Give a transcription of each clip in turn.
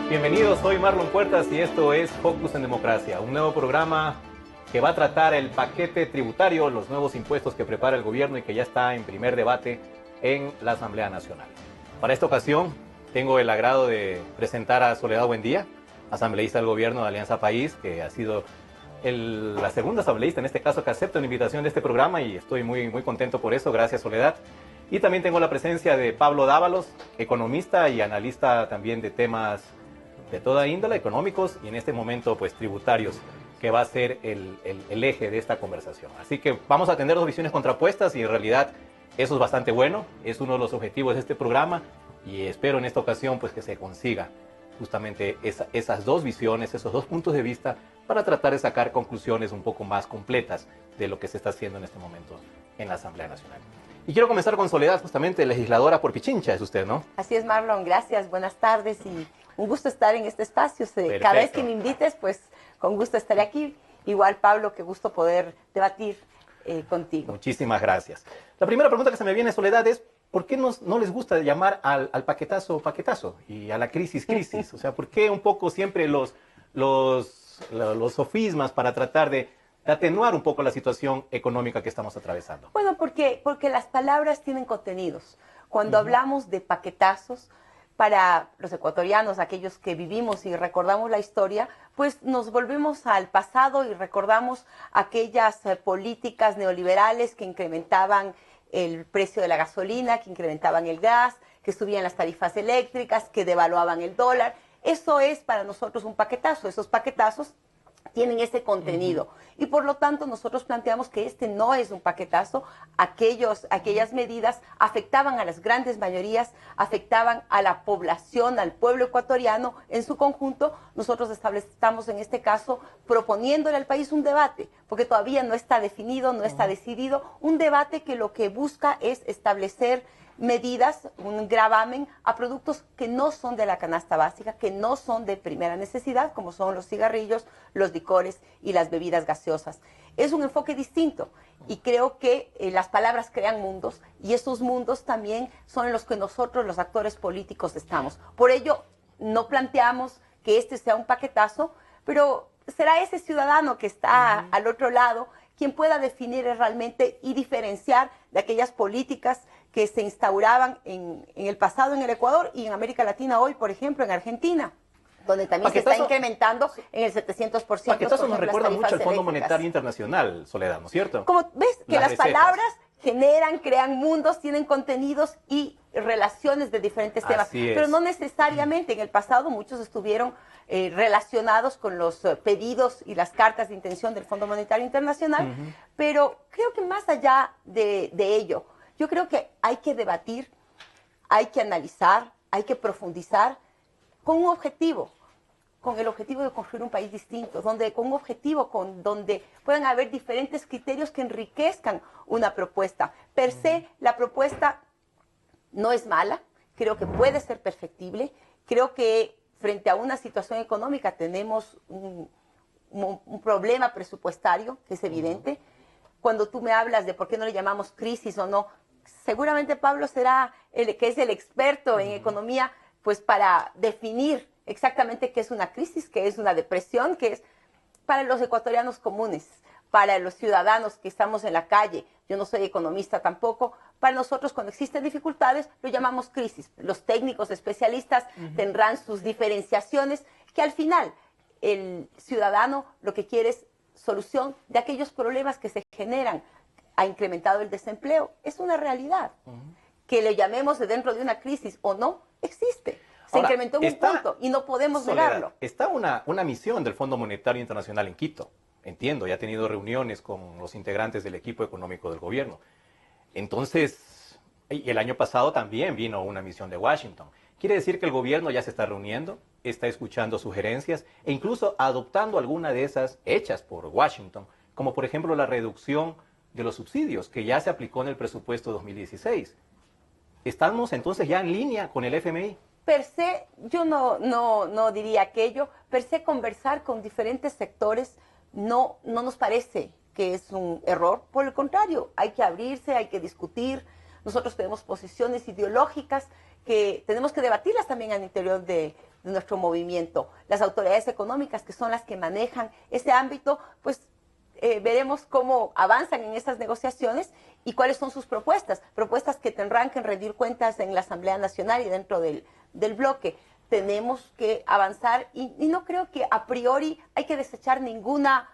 Bienvenidos, soy Marlon Puertas y esto es Focus en Democracia, un nuevo programa que va a tratar el paquete tributario, los nuevos impuestos que prepara el gobierno y que ya está en primer debate en la Asamblea Nacional. Para esta ocasión tengo el agrado de presentar a Soledad Buendía, asambleísta del gobierno de Alianza País, que ha sido la segunda asambleísta en este caso que acepta una invitación de este programa y estoy muy contento por eso. Gracias, Soledad. Y también tengo la presencia de Pablo Dávalos, economista y analista también de temas de toda índole, económicos y en este momento pues tributarios, que va a ser el eje de esta conversación. Así que vamos a tener dos visiones contrapuestas y en realidad eso es bastante bueno, es uno de los objetivos de este programa y espero en esta ocasión pues que se consiga justamente esas dos visiones, esos dos puntos de vista para tratar de sacar conclusiones un poco más completas de lo que se está haciendo en este momento en la Asamblea Nacional. Y quiero comenzar con Soledad, justamente legisladora por Pichincha, es usted, ¿no? Así es, Marlon, gracias, buenas tardes y un gusto estar en este espacio. Cada vez que me invites, pues con gusto estaré aquí. Igual, Pablo, qué gusto poder debatir contigo. Muchísimas gracias. La primera pregunta que se me viene, Soledad, es ¿por qué no les gusta llamar al paquetazo paquetazo y a la crisis crisis? O sea, ¿por qué un poco siempre los sofismas para tratar de atenuar un poco la situación económica que estamos atravesando? Bueno, porque las palabras tienen contenidos. Cuando hablamos de paquetazos, para los ecuatorianos, aquellos que vivimos y recordamos la historia, pues nos volvemos al pasado y recordamos aquellas políticas neoliberales que incrementaban el precio de la gasolina, que incrementaban el gas, que subían las tarifas eléctricas, que devaluaban el dólar. Eso es para nosotros un paquetazo. Esos paquetazos tienen ese contenido. Y por lo tanto nosotros planteamos que este no es un paquetazo. Aquellas medidas afectaban a las grandes mayorías, afectaban a la población, al pueblo ecuatoriano en su conjunto. Nosotros estamos en este caso proponiéndole al país un debate, porque todavía no está definido, no está decidido, un debate que lo que busca es establecer medidas, un gravamen a productos que no son de la canasta básica, que no son de primera necesidad, como son los cigarrillos, los licores y las bebidas gaseosas. Es un enfoque distinto y creo que las palabras crean mundos y esos mundos también son en los que nosotros, los actores políticos, estamos. Por ello, no planteamos que este sea un paquetazo, pero será ese ciudadano que está al otro lado quien pueda definir realmente y diferenciar de aquellas políticas que se instauraban en el pasado en el Ecuador y en América Latina hoy, por ejemplo, en Argentina, donde también se está incrementando en el 700%. Paquetazo nos recuerda mucho al Fondo Monetario Internacional, Soledad, ¿no es cierto? Como ves que las palabras generan, crean mundos, tienen contenidos y relaciones de diferentes temas, pero no necesariamente. En el pasado muchos estuvieron relacionados con los pedidos y las cartas de intención del Fondo Monetario Internacional, pero creo que más allá de ello, yo creo que hay que debatir, hay que analizar, hay que profundizar con un objetivo, con el objetivo de construir un país distinto, con un objetivo donde puedan haber diferentes criterios que enriquezcan una propuesta. Per se, la propuesta no es mala, creo que puede ser perfectible, creo que frente a una situación económica tenemos un problema presupuestario que es evidente. Cuando tú me hablas de por qué no le llamamos crisis o no, seguramente Pablo será que es el experto en economía, pues para definir exactamente qué es una crisis, qué es una depresión, qué es para los ecuatorianos comunes, para los ciudadanos que estamos en la calle. Yo no soy economista tampoco. Para nosotros, cuando existen dificultades, lo llamamos crisis. Los técnicos especialistas tendrán sus diferenciaciones, que al final el ciudadano lo que quiere es solución de aquellos problemas que se generan. Ha incrementado el desempleo, es una realidad. Que le llamemos de dentro de una crisis o no, existe. Se incrementó en un punto y no podemos negarlo. Está una misión del Fondo Monetario Internacional en Quito. Entiendo, ya ha tenido reuniones con los integrantes del equipo económico del gobierno. Entonces, y el año pasado también vino una misión de Washington. Quiere decir que el gobierno ya se está reuniendo, está escuchando sugerencias e incluso adoptando alguna de esas hechas por Washington, como por ejemplo la reducción de los subsidios que ya se aplicó en el presupuesto 2016. ¿Estamos entonces ya en línea con el FMI? Per se, yo no diría aquello. Per se, conversar con diferentes sectores no nos parece que es un error. Por el contrario, hay que abrirse, hay que discutir. Nosotros tenemos posiciones ideológicas que tenemos que debatirlas también al interior de de nuestro movimiento. Las autoridades económicas, que son las que manejan ese ámbito, pues veremos cómo avanzan en estas negociaciones y cuáles son sus propuestas. Propuestas que tendrán que rendir cuentas en la Asamblea Nacional y dentro del bloque. Tenemos que avanzar y no creo que a priori hay que desechar ninguna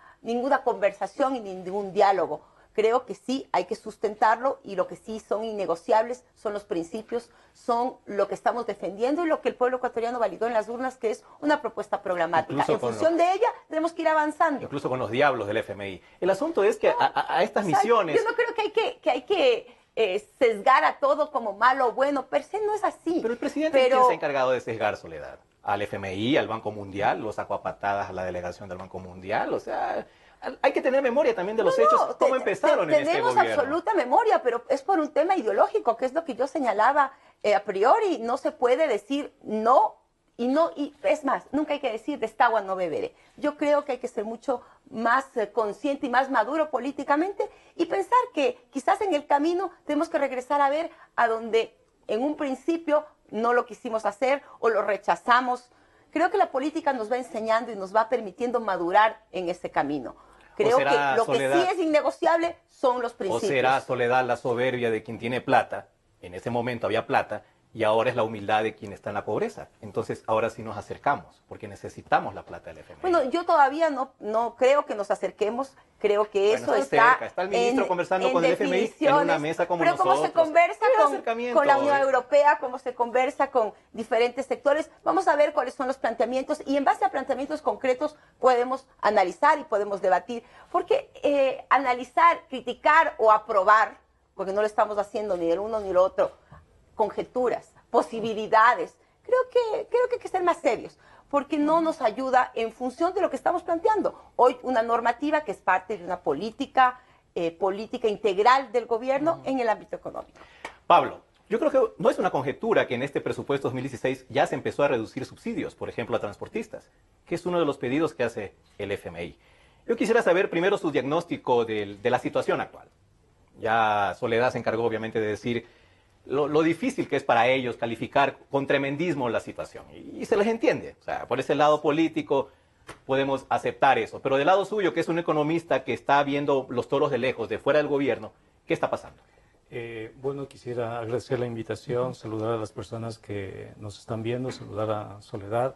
conversación y ningún diálogo. Creo que sí hay que sustentarlo y lo que sí son innegociables son los principios, son lo que estamos defendiendo y lo que el pueblo ecuatoriano validó en las urnas, que es una propuesta programática. En función de ella tenemos que ir avanzando. Incluso con los diablos del FMI. El asunto es que a estas misiones... Yo no creo que hay que sesgar a todo como malo o bueno, per se no es así. Pero el presidente, ¿quién se ha encargado de sesgar, Soledad? ¿Al FMI, al Banco Mundial? ¿Lo sacó a patadas a la delegación del Banco Mundial? O sea... Hay que tener memoria también de los hechos, cómo empezaron en este gobierno. Tenemos absoluta memoria, pero es por un tema ideológico, que es lo que yo señalaba a priori. No se puede decir no, y es más, nunca hay que decir de esta agua no beberé. Yo creo que hay que ser mucho más consciente y más maduro políticamente y pensar que quizás en el camino tenemos que regresar a ver a donde en un principio no lo quisimos hacer o lo rechazamos. Creo que la política nos va enseñando y nos va permitiendo madurar en ese camino. Creo que lo que sí es innegociable son los principios. ¿O será, Soledad, la soberbia de quien tiene plata? En ese momento había plata y ahora es la humildad de quien está en la pobreza. Entonces ahora sí nos acercamos porque necesitamos la plata del FMI. Bueno, yo todavía no creo que nos acerquemos. Creo que eso está el ministro conversando con el FMI en una mesa como nosotros. Pero cómo se conversa con la Unión Europea, cómo se conversa con diferentes sectores. Vamos a ver cuáles son los planteamientos y en base a planteamientos concretos podemos analizar y podemos debatir. Porque analizar, criticar o aprobar, porque no lo estamos haciendo ni del uno ni del otro, conjeturas, posibilidades, creo que hay que ser más serios, porque no nos ayuda en función de lo que estamos planteando. Hoy una normativa que es parte de una política integral del gobierno en el ámbito económico. Pablo, yo creo que no es una conjetura que en este presupuesto 2016 ya se empezó a reducir subsidios, por ejemplo, a transportistas, que es uno de los pedidos que hace el FMI. Yo quisiera saber primero su diagnóstico de la situación actual. Ya Soledad se encargó obviamente de decir lo difícil que es para ellos calificar con tremendismo la situación. Y se les entiende. O sea, por ese lado político podemos aceptar eso. Pero del lado suyo, que es un economista que está viendo los toros de lejos, de fuera del gobierno, ¿qué está pasando? Bueno, quisiera agradecer la invitación, saludar a las personas que nos están viendo, saludar a Soledad.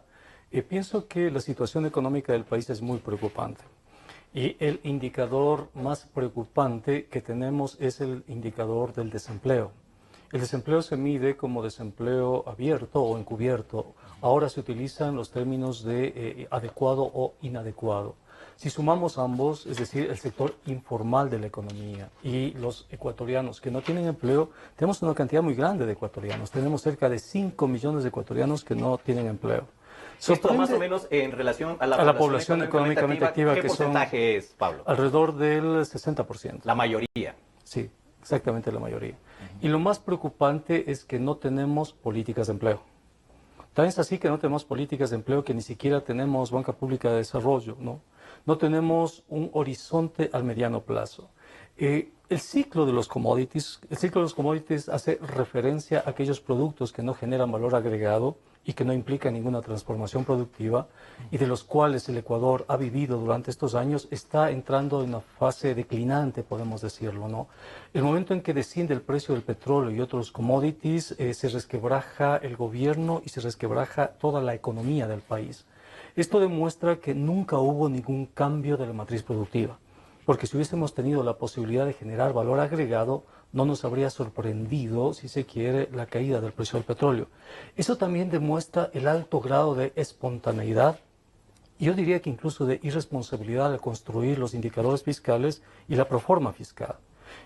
Pienso que la situación económica del país es muy preocupante. Y el indicador más preocupante que tenemos es el indicador del desempleo. El desempleo se mide como desempleo abierto o encubierto. Ahora se utilizan los términos de adecuado o inadecuado. Si sumamos ambos, es decir, el sector informal de la economía y los ecuatorianos que no tienen empleo, tenemos una cantidad muy grande de ecuatorianos. Tenemos cerca de 5 millones de ecuatorianos que no tienen empleo. Esto más o menos en relación a la población económicamente activa, ¿qué porcentaje es, Pablo? Alrededor del 60%. La mayoría. Sí, exactamente la mayoría. Y lo más preocupante es que no tenemos políticas de empleo. Tan es así que no tenemos políticas de empleo que ni siquiera tenemos banca pública de desarrollo, ¿no? No tenemos un horizonte al mediano plazo. El ciclo de los commodities hace referencia a aquellos productos que no generan valor agregado y que no implican ninguna transformación productiva y de los cuales el Ecuador ha vivido durante estos años, está entrando en una fase declinante, podemos decirlo, ¿no? El momento en que desciende el precio del petróleo y otros commodities, se resquebraja el gobierno y se resquebraja toda la economía del país. Esto demuestra que nunca hubo ningún cambio de la matriz productiva, porque si hubiésemos tenido la posibilidad de generar valor agregado, no nos habría sorprendido, si se quiere, la caída del precio del petróleo. Eso también demuestra el alto grado de espontaneidad, y yo diría que incluso de irresponsabilidad al construir los indicadores fiscales y la proforma fiscal.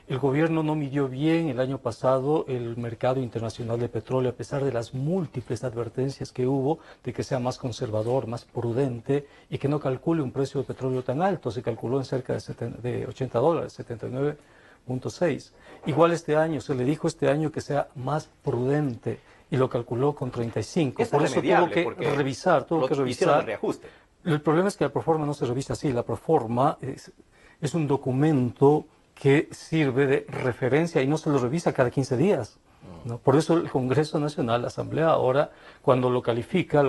El gobierno no midió bien el año pasado el mercado internacional de petróleo, a pesar de las múltiples advertencias que hubo de que sea más conservador, más prudente y que no calcule un precio de petróleo tan alto. Se calculó en cerca de $80, 79.6. Igual este año, se le dijo este año que sea más prudente y lo calculó con 35. Por eso tuvo que revisar, Hicieron el reajuste. El problema es que la proforma no se revisa así. La proforma es un documento que sirve de referencia y no se lo revisa cada 15 días. ¿no? Por eso el Congreso Nacional, la Asamblea ahora, cuando lo califica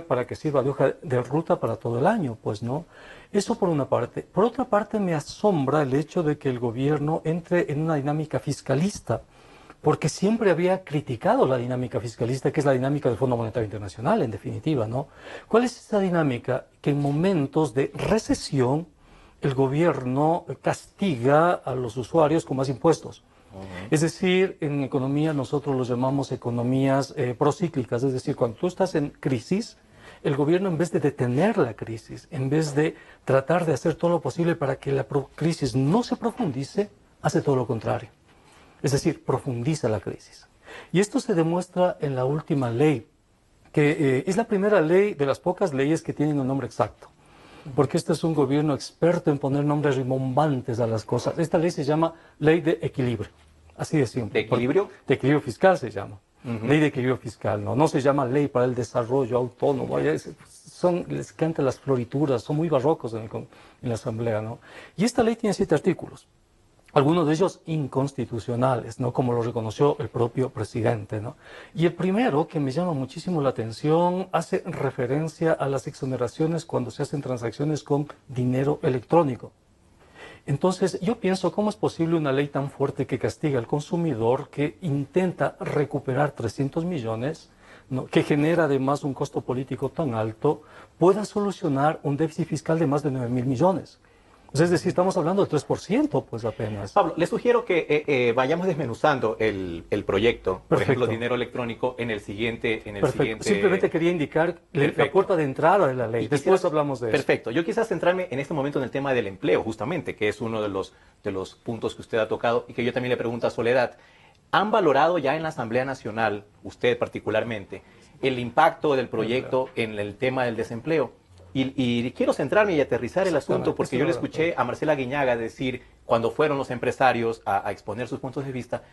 para que sirva de hoja de ruta para todo el año, pues, ¿no? Eso por una parte. Por otra parte, me asombra el hecho de que el gobierno entre en una dinámica fiscalista, porque siempre había criticado la dinámica fiscalista, que es la dinámica del Fondo Monetario Internacional, en definitiva, ¿no? ¿Cuál es esa dinámica? Que en momentos de recesión, el gobierno castiga a los usuarios con más impuestos. Es decir, en economía nosotros los llamamos economías procíclicas, es decir, cuando tú estás en crisis, el gobierno, en vez de detener la crisis, en vez de tratar de hacer todo lo posible para que la crisis no se profundice, hace todo lo contrario. Es decir, profundiza la crisis. Y esto se demuestra en la última ley, que es la primera ley de las pocas leyes que tienen un nombre exacto. Porque este es un gobierno experto en poner nombres rimbombantes a las cosas. Esta ley se llama Ley de Equilibrio. Así de simple. ¿De equilibrio? De equilibrio fiscal se llama. Ley de equilibrio fiscal, no se llama Ley para el Desarrollo Autónomo. Les cantan las florituras, son muy barrocos en la Asamblea, ¿no? Y esta ley tiene 7 artículos. Algunos de ellos inconstitucionales, ¿no? Como lo reconoció el propio presidente, ¿no? Y el primero, que me llama muchísimo la atención, hace referencia a las exoneraciones cuando se hacen transacciones con dinero electrónico. Entonces, yo pienso, ¿cómo es posible una ley tan fuerte que castiga al consumidor, que intenta recuperar 300 millones, ¿no? Que genera además un costo político tan alto, pueda solucionar un déficit fiscal de más de 9.000 millones? Es decir, estamos hablando del 3%, pues apenas. Pablo, le sugiero que vayamos desmenuzando el proyecto, por Perfecto. ejemplo, dinero electrónico, en el siguiente... Simplemente quería indicar la puerta de entrada de la ley. Después hablamos de eso. Perfecto. Yo quisiera centrarme en este momento en el tema del empleo, justamente, que es uno de los puntos que usted ha tocado y que yo también le pregunto a Soledad. ¿Han valorado ya en la Asamblea Nacional, usted particularmente, el impacto del proyecto en el tema del desempleo? Y quiero centrarme y aterrizar el asunto porque yo le escuché a Marcela Guiñaga decir, cuando fueron los empresarios a exponer sus puntos de vista,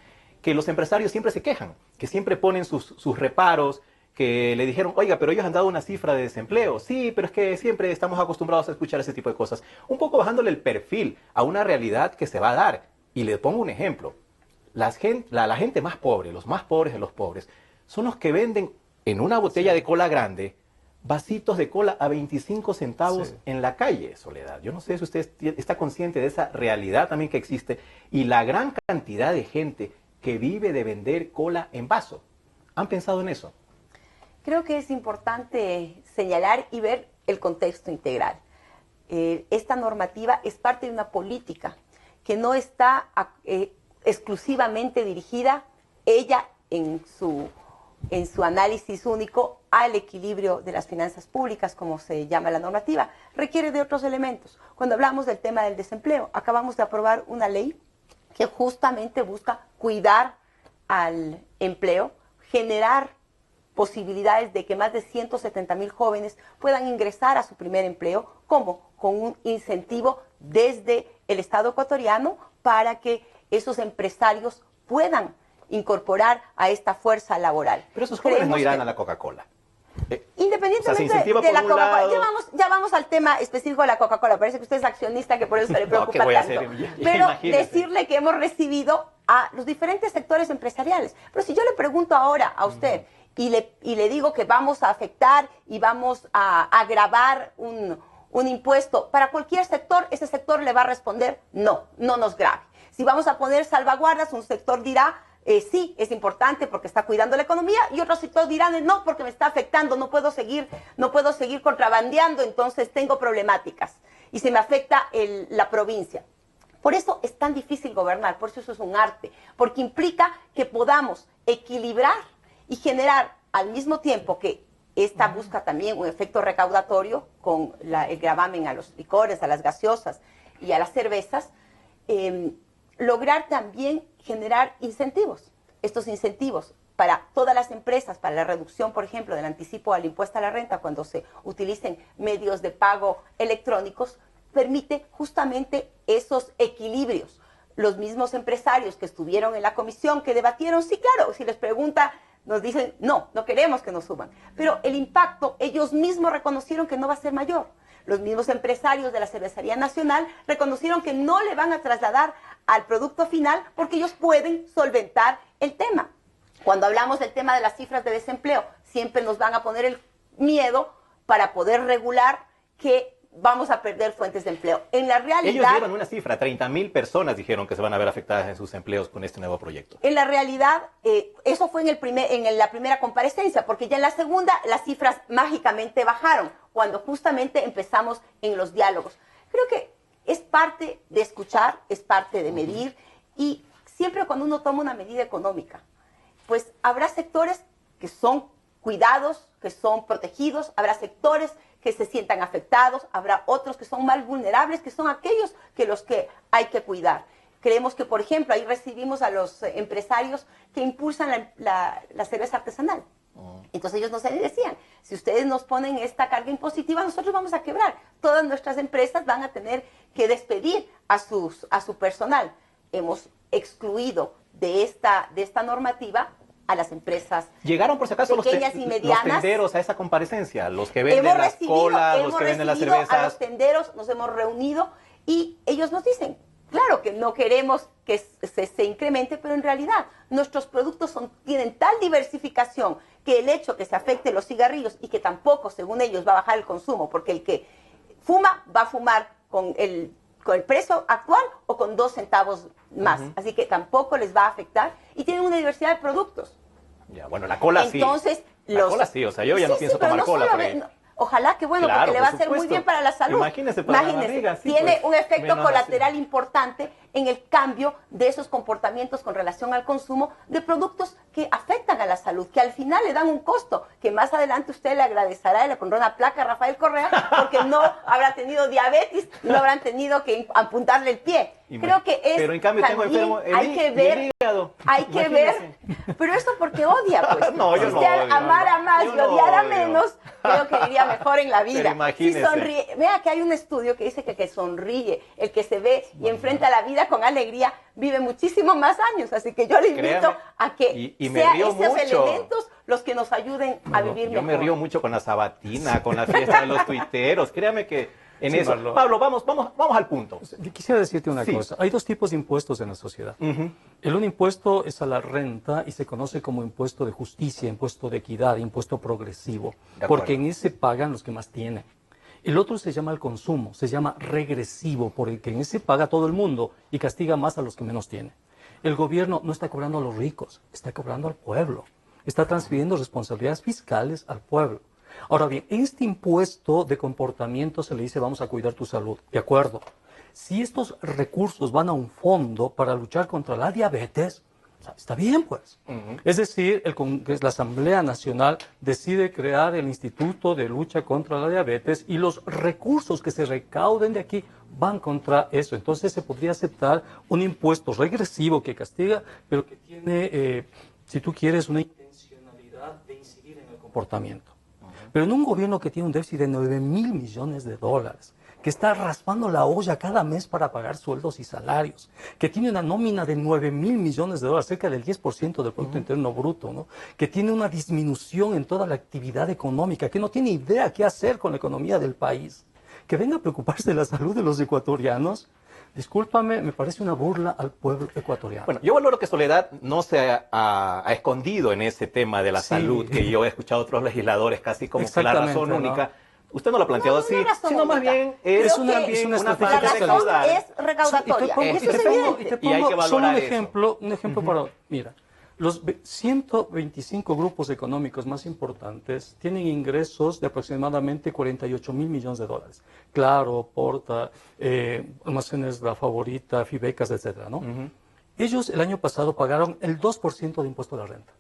que los empresarios siempre se quejan, que siempre ponen sus reparos, que le dijeron, oiga, pero ellos han dado una cifra de desempleo. Sí, pero es que siempre estamos acostumbrados a escuchar ese tipo de cosas. Un poco bajándole el perfil a una realidad que se va a dar. Y le pongo un ejemplo. La gente más pobre, los más pobres de los pobres, son los que venden en una botella de cola grande vasitos de cola a 25 centavos en la calle, Soledad. Yo no sé si usted está consciente de esa realidad también que existe y la gran cantidad de gente que vive de vender cola en vaso. ¿Han pensado en eso? Creo que es importante señalar y ver el contexto integral. Esta normativa es parte de una política que no está exclusivamente dirigida, ella en su análisis único, al equilibrio de las finanzas públicas, como se llama la normativa, requiere de otros elementos. Cuando hablamos del tema del desempleo, acabamos de aprobar una ley que justamente busca cuidar al empleo, generar posibilidades de que más de 170,000 jóvenes puedan ingresar a su primer empleo, como con un incentivo desde el Estado ecuatoriano para que esos empresarios puedan incorporar a esta fuerza laboral. Pero esos jóvenes no irán a la Coca-Cola. Independientemente de la Coca-Cola, ya vamos al tema específico de la Coca-Cola. Parece que usted es accionista, que por eso se le preocupa tanto. Pero decirle que hemos recibido a los diferentes sectores empresariales. Pero si yo le pregunto ahora a usted y le digo que vamos a afectar y vamos a agravar un impuesto para cualquier sector, ese sector le va a responder no nos grave. Si vamos a poner salvaguardas, un sector dirá sí, es importante porque está cuidando la economía, y otros sectores dirán no, porque me está afectando, no puedo seguir contrabandeando, entonces tengo problemáticas y se me afecta la provincia. Por eso es tan difícil gobernar, por eso es un arte, porque implica que podamos equilibrar y generar al mismo tiempo que esta busca también un efecto recaudatorio con el gravamen a los licores, a las gaseosas y a las cervezas, lograr también generar incentivos. Estos incentivos para todas las empresas, para la reducción, por ejemplo, del anticipo al impuesto a la renta cuando se utilicen medios de pago electrónicos, permite justamente esos equilibrios. Los mismos empresarios que estuvieron en la comisión, que debatieron, sí, claro, si les pregunta, nos dicen, no queremos que nos suban. Pero el impacto, ellos mismos reconocieron que no va a ser mayor. Los mismos empresarios de la Cervecería Nacional reconocieron que no le van a trasladar al producto final porque ellos pueden solventar el tema. Cuando hablamos del tema de las cifras de desempleo, siempre nos van a poner el miedo para poder regular que vamos a perder fuentes de empleo. En la realidad... Ellos dieron una cifra, 30.000 personas dijeron que se van a ver afectadas en sus empleos con este nuevo proyecto. En la realidad, eso fue en la primera comparecencia, porque ya en la segunda las cifras mágicamente bajaron, cuando justamente empezamos en los diálogos. Creo que es parte de escuchar, es parte de medir, y siempre cuando uno toma una medida económica, pues habrá sectores que son cuidados, que son protegidos, habrá sectores que se sientan afectados, habrá otros que son más vulnerables, que son aquellos que los que hay que cuidar. Creemos que, por ejemplo, ahí recibimos a los empresarios que impulsan la cerveza artesanal. Entonces ellos nos decían, si ustedes nos ponen esta carga impositiva, nosotros vamos a quebrar. Todas nuestras empresas van a tener que despedir a su personal. Hemos excluido de esta normativa a las empresas ¿Llegaron por si acaso pequeñas y medianas. Los tenderos a esa comparecencia? Los que venden las colas, los que venden las cervezas. A los tenderos nos hemos reunido y ellos nos dicen, claro que no queremos que se incremente, pero en realidad nuestros productos tienen tal diversificación que el hecho que se afecte los cigarrillos y que tampoco, según ellos, va a bajar el consumo, porque el que fuma va a fumar con el precio actual o con 2 centavos más. Así que tampoco les va a afectar y tienen una diversidad de productos. Ya, bueno, la cola sí. Entonces, la cola sí, o sea, yo ya no pienso tomar cola. Ojalá que bueno, claro, porque le va a hacer muy bien para la salud. Imagínese, para la barriga, sí, tiene pues, un efecto colateral importante en el cambio de esos comportamientos con relación al consumo de productos que afectan a la salud, que al final le dan un costo, que más adelante usted le agradecerá y le pondrá una placa a Rafael Correa, porque no habrá tenido diabetes, no habrán tenido que apuntarle el pie. Creo que es pero en cambio tengo enfermo hay que ver, pero eso porque odia, pues. No, yo si usted no odio, amara más y odiara menos, creo que iría mejor en la vida. Pero imagínese. Si sonríe, vea que hay un estudio que dice que sonríe, el que se ve y enfrenta la vida con alegría, vive muchísimo más años. Así que yo le invito a que sean esos elementos los que nos ayuden a vivir mejor. Yo me río mucho con la sabatina, con la fiesta de los tuiteros. Créame que en eso. Marlon. Pablo, vamos al punto. Quisiera decirte una cosa. Hay dos tipos de impuestos en la sociedad. El un impuesto es a la renta y se conoce como impuesto de justicia, impuesto de equidad, impuesto progresivo, porque en ese pagan los que más tienen. El otro se llama el consumo, se llama regresivo, por el que en ese paga todo el mundo y castiga más a los que menos tienen. El gobierno no está cobrando a los ricos, está cobrando al pueblo, está transfiriendo responsabilidades fiscales al pueblo. Ahora bien, este impuesto de comportamiento se le dice vamos a cuidar tu salud, de acuerdo. Si estos recursos van a un fondo para luchar contra la diabetes, está bien, pues. Es decir, la Asamblea Nacional decide crear el Instituto de Lucha contra la Diabetes y los recursos que se recauden de aquí van contra eso. Entonces se podría aceptar un impuesto regresivo que castiga, pero que tiene, si tú quieres, una intencionalidad de incidir en el comportamiento. Pero en un gobierno que tiene un déficit de 9.000 millones de dólares, que está raspando la olla cada mes para pagar sueldos y salarios, que tiene una nómina de 9.000 millones de dólares, cerca del 10% del Producto Interno Bruto, ¿no? Que tiene una disminución en toda la actividad económica, que no tiene idea qué hacer con la economía del país, que venga a preocuparse de la salud de los ecuatorianos. Discúlpame, me parece una burla al pueblo ecuatoriano. Bueno, yo valoro que Soledad no se ha escondido en ese tema de la salud, que yo he escuchado a otros legisladores casi como que la razón única. Usted no lo ha planteado así, sino más bien es una falta de caudal. Es recaudatoria. Y te pongo solo un ejemplo para... Mira, los 125 grupos económicos más importantes tienen ingresos de aproximadamente 48.000 millones de dólares. Claro, Porta, Almacenes La Favorita, Fibecas, etcétera, ¿no? Ellos el año pasado pagaron el 2% de impuesto a la renta.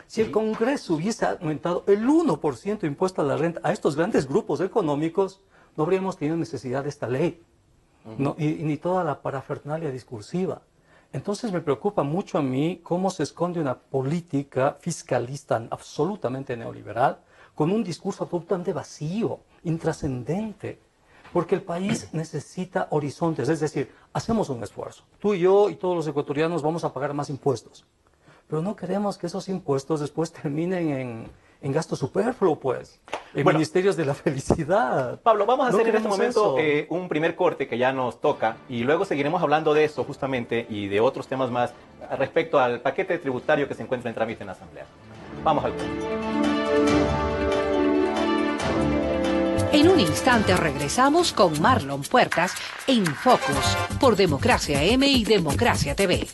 Si el Congreso hubiese aumentado el 1% de impuesto a la renta a estos grandes grupos económicos, no habríamos tenido necesidad de esta ley, ¿no? y ni toda la parafernalia discursiva. Entonces me preocupa mucho a mí cómo se esconde una política fiscalista absolutamente neoliberal con un discurso absolutamente vacío, intrascendente, porque el país necesita horizontes, es decir, hacemos un esfuerzo. Tú y yo y todos los ecuatorianos vamos a pagar más impuestos, pero no queremos que esos impuestos después terminen en gasto superfluo, pues. Bueno, ministerios de la felicidad. Pablo, vamos a No hacer en este queremos momento eso. un primer corte que ya nos toca y luego seguiremos hablando de eso justamente y de otros temas más respecto al paquete tributario que se encuentra en trámite en la Asamblea. Vamos al corte. En un instante regresamos con Marlon Puertas en Focus por Democracia M y Democracia TV.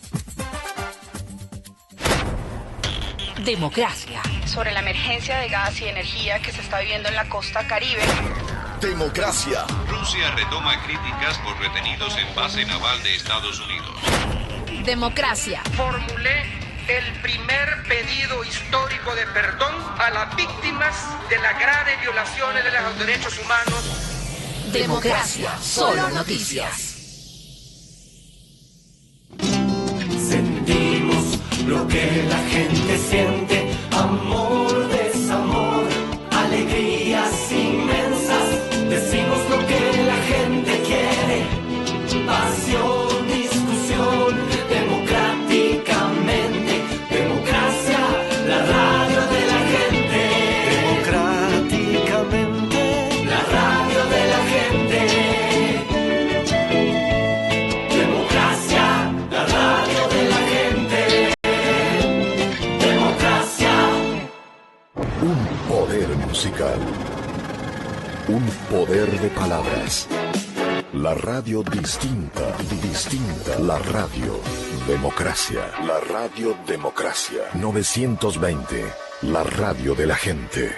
Democracia. Sobre la emergencia de gas y energía que se está viviendo en la costa Caribe. Democracia. Rusia retoma críticas por retenidos en base naval de Estados Unidos. Democracia. Formulé el primer pedido histórico de perdón a las víctimas de las graves violaciones de los derechos humanos. Democracia. Solo noticias. Sentimos lo que la gente siente, amor, desamor, alegrías inmensas. Decimos lo que la gente quiere, pasión, discusión, democráticamente. Democracia, la radio de la gente. Democráticamente, la radio de la gente. Democracia, la radio de la gente. Democracia. Un poder musical. Un poder de palabras. La radio distinta, la radio Democracia, la radio Democracia 920, la radio de la gente.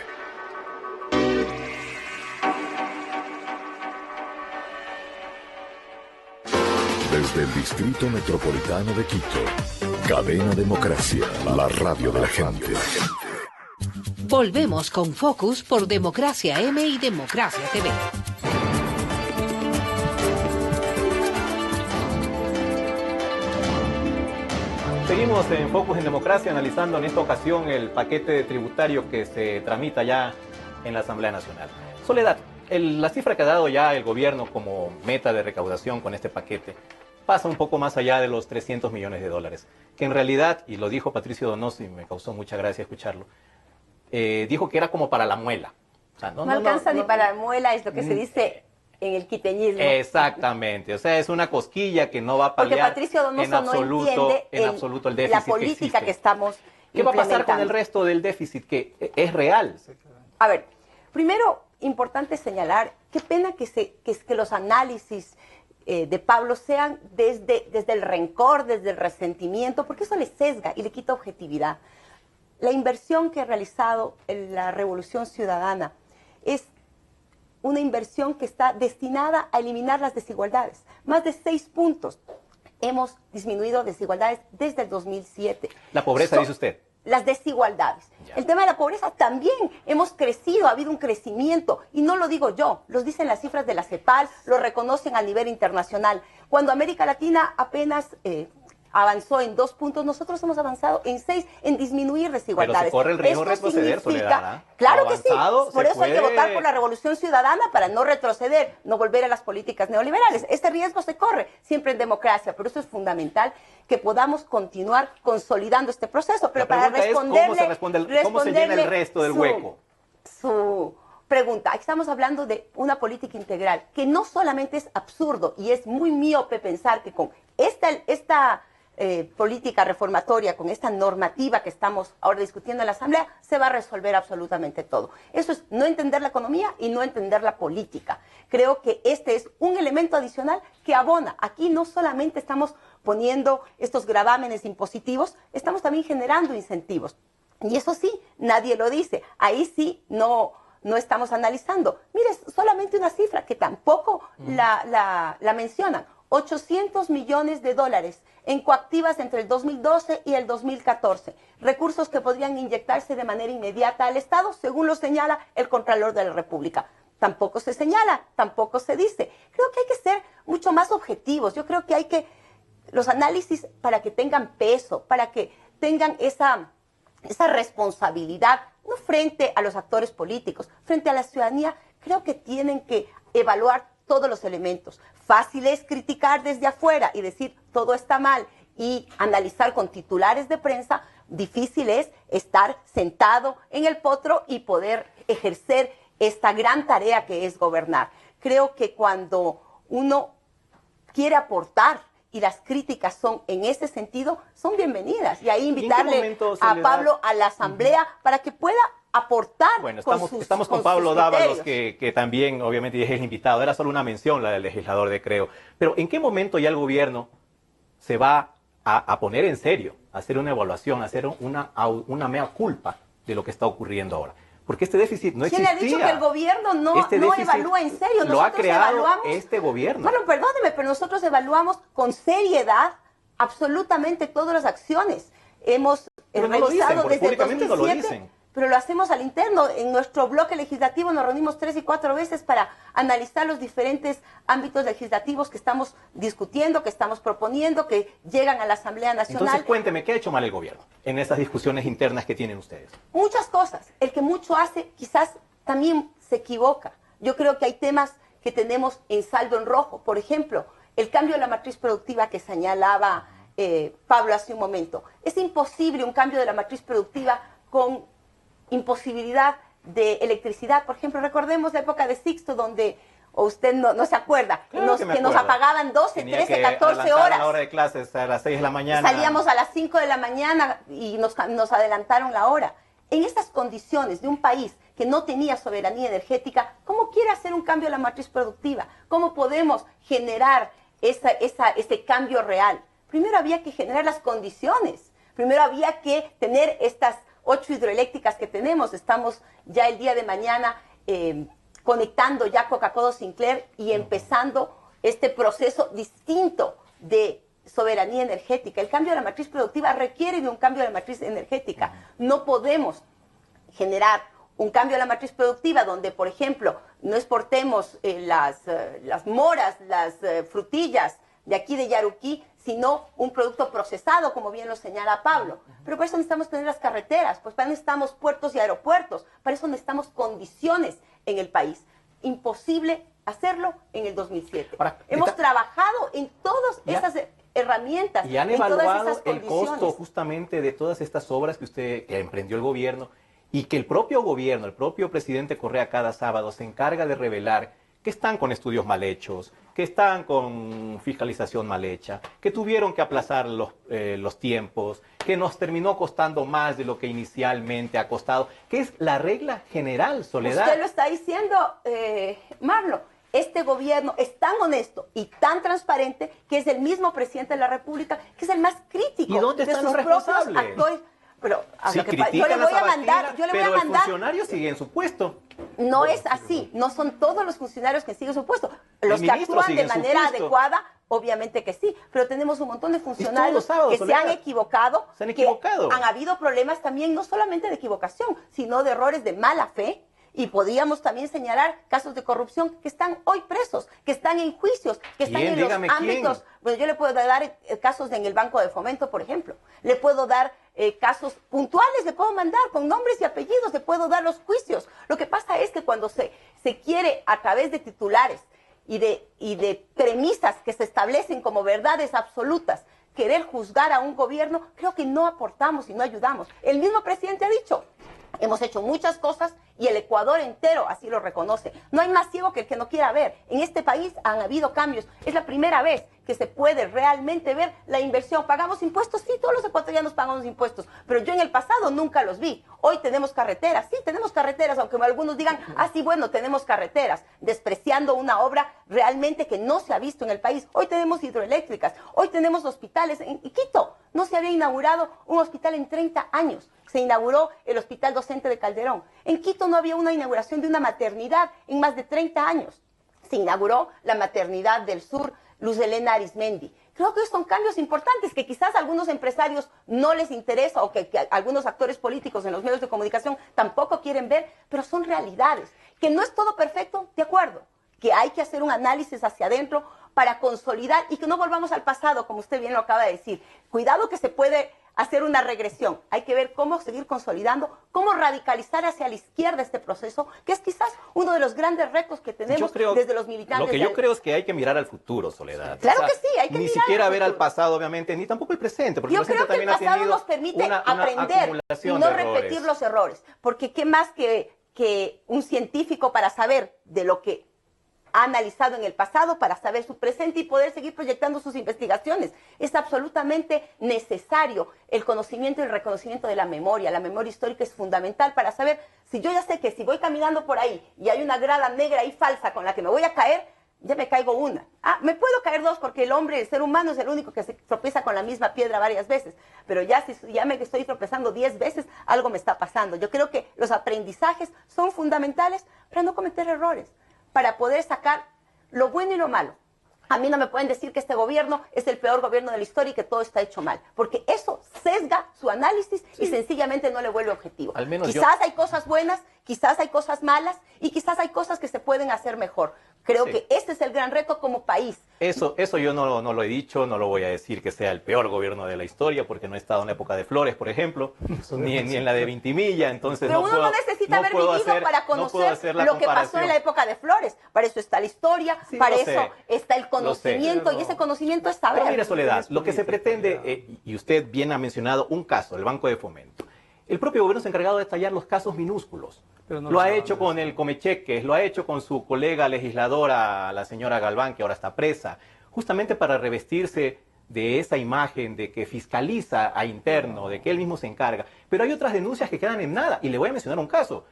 Desde el Distrito Metropolitano de Quito, cadena Democracia, la radio de la gente. Volvemos con Focus por Democracia M y Democracia TV. Seguimos en Focus en Democracia analizando en esta ocasión el paquete tributario que se tramita ya en la Asamblea Nacional. Soledad, la cifra que ha dado ya el gobierno como meta de recaudación con este paquete pasa un poco más allá de los 300 millones de dólares, que en realidad, y lo dijo Patricio Donoso y me causó mucha gracia escucharlo, dijo que era como para la muela. O sea, No alcanza ni para la muela, es lo que se dice en el quiteñismo. Exactamente, o sea, es una cosquilla que no va a paliar Porque Patricio Donoso en absoluto, no entiende en absoluto el déficit la política que que estamos ¿Qué va a pasar con implementando? el resto del déficit que es real? A ver, primero, importante señalar, qué pena que los análisis de Pablo sean desde el rencor, desde el resentimiento, porque eso le sesga y le quita objetividad. La inversión que ha realizado la Revolución Ciudadana es una inversión que está destinada a eliminar las desigualdades. Más de 6 puntos hemos disminuido desigualdades desde el 2007. La pobreza, dice usted. Las desigualdades. Ya. El tema de la pobreza también hemos crecido, ha habido un crecimiento, y no lo digo yo, los dicen las cifras de la CEPAL, lo reconocen a nivel internacional. Cuando América Latina apenas avanzó en 2 puntos, nosotros hemos avanzado en 6 en disminuir desigualdades. Pero se corre el riesgo de Esto retroceder, significa- Soledad, ¿eh? Claro que sí, Avanzado, por se eso hay que puede- votar por la Revolución Ciudadana para no retroceder, no volver a las políticas neoliberales. Este riesgo se corre siempre en democracia, pero eso es fundamental que podamos continuar consolidando este proceso. Pero La para pregunta es responderle, cómo se llena el resto del hueco. Su pregunta, aquí estamos hablando de una política integral, que no solamente es absurdo y es muy miope pensar que con esta política reformatoria, con esta normativa que estamos ahora discutiendo en la Asamblea, se va a resolver absolutamente todo. Eso es no entender la economía y no entender la política. Creo que este es un elemento adicional que abona. Aquí no solamente estamos poniendo estos gravámenes impositivos, estamos también generando incentivos. Y eso sí, nadie lo dice. Ahí sí no estamos analizando. Mire, solamente una cifra que tampoco la mencionan. 800 millones de dólares en coactivas entre el 2012 y el 2014. Recursos que podrían inyectarse de manera inmediata al Estado, según lo señala el Contralor de la República. Tampoco se señala, tampoco se dice. Creo que hay que ser mucho más objetivos. Yo creo que hay que, los análisis para que tengan peso, para que tengan esa responsabilidad, no frente a los actores políticos, frente a la ciudadanía, creo que tienen que evaluar todos los elementos. Fácil es criticar desde afuera y decir todo está mal y analizar con titulares de prensa. Difícil es estar sentado en el potro y poder ejercer esta gran tarea que es gobernar. Creo que cuando uno quiere aportar y las críticas son en ese sentido, son bienvenidas. Y ahí invitarle a Pablo a la asamblea para que pueda aportar. Bueno, estamos con Pablo Dávalos, que también obviamente es el invitado. Era solo una mención la del legislador de Creo. Pero ¿en qué momento ya el gobierno se va a poner en serio, a hacer una evaluación, a hacer una mea culpa de lo que está ocurriendo ahora? Porque este déficit no existía. ¿Quién ha dicho que el gobierno no evalúa en serio? Nosotros lo ha creado este gobierno. Bueno, perdóneme, pero nosotros evaluamos con seriedad absolutamente todas las acciones. Hemos revisado desde el 2007, no lo dicen. Pero lo hacemos al interno. En nuestro bloque legislativo nos reunimos 3 y 4 veces para analizar los diferentes ámbitos legislativos que estamos discutiendo, que estamos proponiendo, que llegan a la Asamblea Nacional. Entonces, cuénteme, ¿qué ha hecho mal el gobierno en esas discusiones internas que tienen ustedes? Muchas cosas. El que mucho hace quizás también se equivoca. Yo creo que hay temas que tenemos en saldo en rojo. Por ejemplo, el cambio de la matriz productiva que señalaba Pablo hace un momento. Es imposible un cambio de la matriz productiva con imposibilidad de electricidad. Por ejemplo, recordemos la época de Sixto, donde, o usted no se acuerda, claro que nos apagaban 12, 13, 14 horas. A la hora de clases a las 6 de la mañana. Salíamos a las 5 de la mañana y nos adelantaron la hora. En estas condiciones de un país que no tenía soberanía energética, ¿cómo quiere hacer un cambio a la matriz productiva? ¿Cómo podemos generar ese cambio real? Primero había que generar las condiciones. Primero había que tener estas 8 hidroeléctricas que tenemos. Estamos ya el día de mañana conectando ya Coca-Cola Sinclair y empezando este proceso distinto de soberanía energética. El cambio de la matriz productiva requiere de un cambio de la matriz energética. No podemos generar un cambio de la matriz productiva donde, por ejemplo, no exportemos las moras, las frutillas de aquí de Yaruquí, sino un producto procesado, como bien lo señala Pablo. Pero para eso necesitamos tener las carreteras, pues para eso necesitamos puertos y aeropuertos, para eso necesitamos condiciones en el país. Imposible hacerlo en el 2007. Hemos trabajado en todas esas herramientas. Y han evaluado el costo justamente de todas estas obras que emprendió el gobierno y que el propio gobierno, el propio presidente Correa cada sábado se encarga de revelar que están con estudios mal hechos, que están con fiscalización mal hecha, que tuvieron que aplazar los tiempos, que nos terminó costando más de lo que inicialmente ha costado, que es la regla general, Soledad. Usted lo está diciendo, Marlo. Este gobierno es tan honesto y tan transparente que es el mismo presidente de la República que es el más crítico. ¿Y dónde están los responsables? Actores. Pero sí, yo le voy a mandar, pero el funcionario sigue en su puesto. No es así, no son todos los funcionarios que siguen su puesto. Los que actúan de manera adecuada, obviamente que sí, pero tenemos un montón de funcionarios que se han equivocado, han habido problemas también, no solamente de equivocación, sino de errores de mala fe. Y podríamos también señalar casos de corrupción que están hoy presos, que están en juicios, que están en los ámbitos. Bueno, yo le puedo dar casos en el Banco de Fomento, por ejemplo. Le puedo dar casos puntuales, le puedo mandar con nombres y apellidos, le puedo dar los juicios. Lo que pasa es que cuando se quiere, a través de titulares y de premisas que se establecen como verdades absolutas, querer juzgar a un gobierno, creo que no aportamos y no ayudamos. El mismo presidente ha dicho, hemos hecho muchas cosas y el Ecuador entero así lo reconoce. No hay más ciego que el que no quiera ver. En este país han habido cambios. Es la primera vez que se puede realmente ver la inversión. ¿Pagamos impuestos? Sí, todos los ecuatorianos pagamos impuestos, pero yo en el pasado nunca los vi. Hoy tenemos carreteras, sí, tenemos carreteras, aunque algunos digan, sí, bueno, tenemos carreteras, despreciando una obra realmente que no se ha visto en el país. Hoy tenemos hidroeléctricas, hoy tenemos hospitales. En Quito no se había inaugurado un hospital en 30 años. Se inauguró el Hospital Docente de Calderón. En Quito no había una inauguración de una maternidad en más de 30 años. Se inauguró la maternidad del sur, Luz Helena Arismendi. Creo que son cambios importantes que quizás a algunos empresarios no les interesa o que algunos actores políticos en los medios de comunicación tampoco quieren ver, pero son realidades. Que no es todo perfecto, de acuerdo. Que hay que hacer un análisis hacia adentro para consolidar y que no volvamos al pasado, como usted bien lo acaba de decir. Cuidado que se puede hacer una regresión. Hay que ver cómo seguir consolidando, cómo radicalizar hacia la izquierda este proceso, que es quizás uno de los grandes retos que tenemos desde los militantes. Lo que yo creo es que hay que mirar al futuro, Soledad. Claro que sí, hay que ni mirar siquiera ver al pasado, obviamente, ni tampoco el presente. Porque yo creo que el pasado nos permite aprender y no repetir los errores. Porque qué más que que un científico para saber de lo que ha analizado en el pasado, para saber su presente y poder seguir proyectando sus investigaciones. Es absolutamente necesario el conocimiento y el reconocimiento de la memoria. La memoria histórica es fundamental para saber si yo ya sé que si voy caminando por ahí y hay una grada negra y falsa con la que me voy a caer, ya me caigo una. Me puedo caer dos porque el hombre, el ser humano es el único que se tropieza con la misma piedra varias veces. Pero ya si ya me estoy tropezando 10 veces, algo me está pasando. Yo creo que los aprendizajes son fundamentales para no cometer errores, para poder sacar lo bueno y lo malo. A mí no me pueden decir que este gobierno es el peor gobierno de la historia y que todo está hecho mal, porque eso sesga su análisis y sencillamente no le vuelve objetivo. Al menos quizás hay cosas buenas, quizás hay cosas malas y quizás hay cosas que se pueden hacer mejor. Creo que este es el gran reto como país. Eso yo no lo he dicho, no lo voy a decir que sea el peor gobierno de la historia, porque no he estado en la época de Flores, por ejemplo, ni en la de Vintimilla, entonces pero uno no necesita haber vivido para conocer lo que pasó en la época de Flores. Para eso está la historia, para eso está el conocimiento, y ese conocimiento es saber. Pero mira, Soledad, lo que se pretende, y usted bien ha mencionado un caso, el Banco de Fomento. El propio gobierno se ha encargado de tallar los casos minúsculos. Lo ha hecho con el Comecheques, lo ha hecho con su colega legisladora, la señora Galván, que ahora está presa, justamente para revestirse de esa imagen de que fiscaliza a interno, de que él mismo se encarga. Pero hay otras denuncias que quedan en nada, y le voy a mencionar un caso.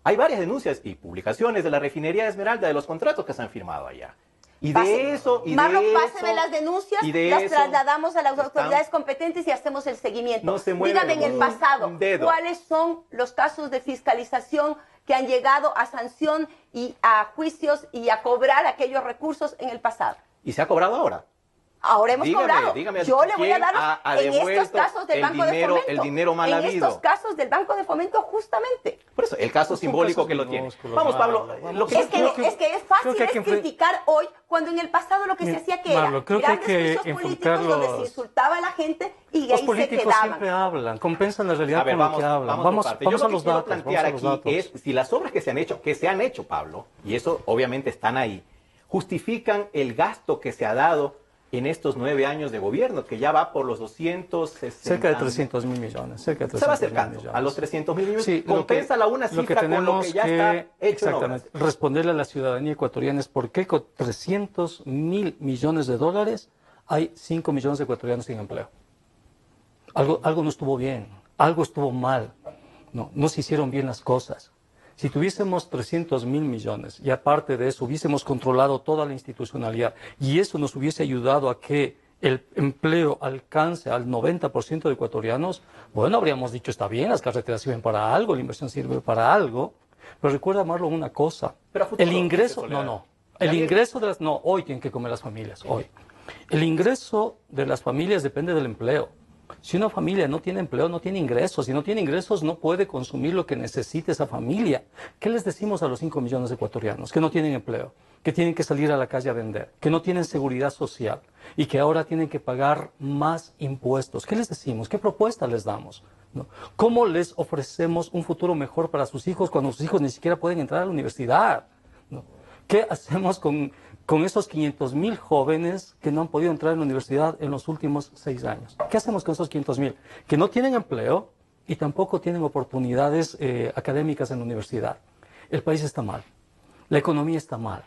Hay varias denuncias y publicaciones de la refinería de Esmeralda, de los contratos que se han firmado allá. Y de eso, Marlon, páseme las denuncias, las trasladamos a las autoridades competentes y hacemos el seguimiento. No se mueve. Dígame en el pasado, ¿cuáles son los casos de fiscalización que han llegado a sanción y a juicios y a cobrar aquellos recursos en el pasado? ¿Y se ha cobrado ahora? Ahora hemos cobrado. Dígame, yo le voy a dar en estos casos del Banco de Fomento. El dinero mal habido. En estos casos del Banco de Fomento, justamente. Por eso, el caso simbólico que lo tiene. Vamos, Pablo. Es que es fácil criticar hoy cuando en el pasado lo que se hacía que era grandes juicios políticos donde se insultaba a la gente y ahí se quedaban. Los políticos siempre hablan, compensan la realidad con lo que hablan. Vamos a los datos. Plantear aquí es si las obras que se han hecho, Pablo, y eso obviamente están ahí, justifican el gasto que se ha dado en estos 9 años de gobierno, que ya va por los 260... Cerca de 300 mil millones. Se va acercando a los 300 mil millones. Sí, compénsala una cifra con lo que ya está hecho. Exactamente. Responderle a la ciudadanía ecuatoriana es por qué con 300 mil millones de dólares hay 5 millones de ecuatorianos sin empleo. Algo no estuvo bien, algo estuvo mal. No se hicieron bien las cosas. Si tuviésemos 300 mil millones y aparte de eso hubiésemos controlado toda la institucionalidad y eso nos hubiese ayudado a que el empleo alcance al 90% de ecuatorianos, bueno, habríamos dicho, está bien, las carreteras sirven para algo, la inversión sirve para algo, pero recuerda, Marlon, una cosa, el ingreso, hoy tienen que comer las familias, hoy. El ingreso de las familias depende del empleo. Si una familia no tiene empleo, no tiene ingresos. Si no tiene ingresos, no puede consumir lo que necesite esa familia. ¿Qué les decimos a los 5 millones de ecuatorianos que no tienen empleo, que tienen que salir a la calle a vender, que no tienen seguridad social y que ahora tienen que pagar más impuestos? ¿Qué les decimos? ¿Qué propuesta les damos? ¿Cómo les ofrecemos un futuro mejor para sus hijos cuando sus hijos ni siquiera pueden entrar a la universidad? ¿Qué hacemos con esos 500 mil jóvenes que no han podido entrar en la universidad en los últimos 6 años? ¿Qué hacemos con esos 500 mil? Que no tienen empleo y tampoco tienen oportunidades académicas en la universidad. El país está mal, la economía está mal.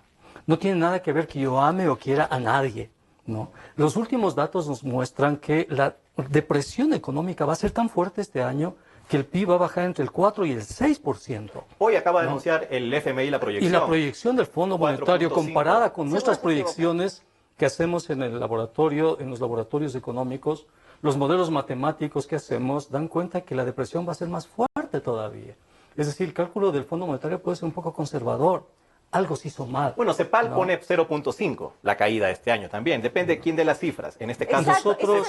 No tiene nada que ver que yo ame o quiera a nadie, ¿no? Los últimos datos nos muestran que la depresión económica va a ser tan fuerte este año que el PIB va a bajar entre el 4 y el 6%. Hoy acaba de anunciar el FMI la proyección. Y la proyección del Fondo Monetario comparada con nuestras proyecciones que hacemos en el laboratorio, en los laboratorios económicos, los modelos matemáticos que hacemos dan cuenta que la depresión va a ser más fuerte todavía. Es decir, el cálculo del Fondo Monetario puede ser un poco conservador. Algo se hizo mal. Bueno, CEPAL pone 0.5 la caída este año también. Depende quién de las cifras. En este caso, nosotros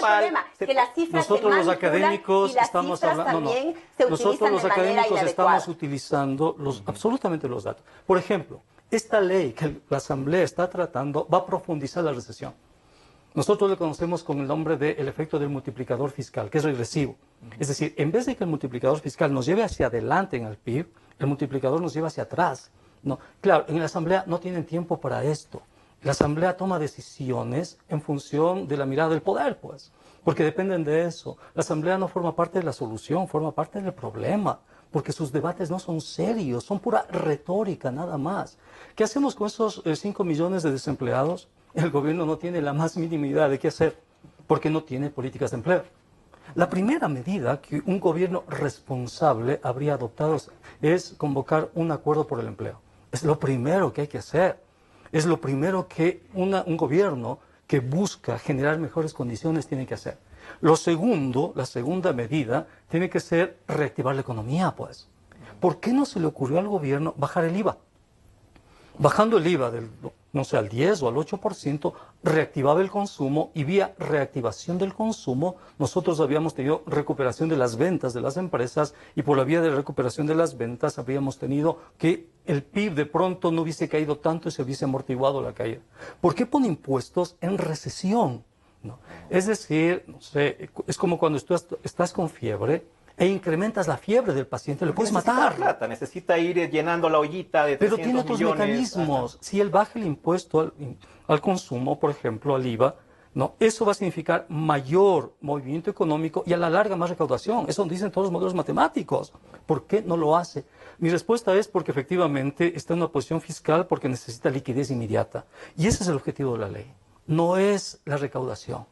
los académicos estamos hablando. Nosotros los académicos estamos utilizando absolutamente los datos. Por ejemplo, esta ley que la Asamblea está tratando va a profundizar la recesión. Nosotros le conocemos con el nombre del efecto del multiplicador fiscal, que es regresivo. Es decir, en vez de que el multiplicador fiscal nos lleve hacia adelante en el PIB, el multiplicador nos lleva hacia atrás. No, claro, en la Asamblea no tienen tiempo para esto. La Asamblea toma decisiones en función de la mirada del poder, pues, porque dependen de eso. La Asamblea no forma parte de la solución, forma parte del problema. porque sus debates no son serios, son pura retórica nada más. ¿Qué hacemos con esos 5 millones de desempleados? El gobierno no tiene la más mínima idea de qué hacer, porque no tiene políticas de empleo. La primera medida que un gobierno responsable habría adoptado es convocar un acuerdo por el empleo. Es lo primero que hay que hacer. Es lo primero que un gobierno que busca generar mejores condiciones tiene que hacer. Lo segundo, la segunda medida, tiene que ser reactivar la economía, pues. ¿Por qué no se le ocurrió al gobierno bajar el IVA? Bajando el IVA del, no sé, al 10 o al 8%, reactivaba el consumo y vía reactivación del consumo nosotros habíamos tenido recuperación de las ventas de las empresas y por la vía de recuperación de las ventas habríamos tenido que el PIB de pronto no hubiese caído tanto y se hubiese amortiguado la caída. ¿Por qué pone impuestos en recesión? ¿No? Es decir, no sé, es como cuando tú estás con fiebre e incrementas la fiebre del paciente, le puedes matar. Plata, necesita ir llenando la ollita de 300 Pero tiene otros millones. mecanismos. Ajá. Si él baja el impuesto al consumo, por ejemplo, al IVA, ¿no? Eso va a significar mayor movimiento económico y a la larga más recaudación. Eso dicen todos los modelos matemáticos. ¿Por qué no lo hace? Mi respuesta es porque efectivamente está en una posición fiscal porque necesita liquidez inmediata. Y ese es el objetivo de la ley. No es la recaudación.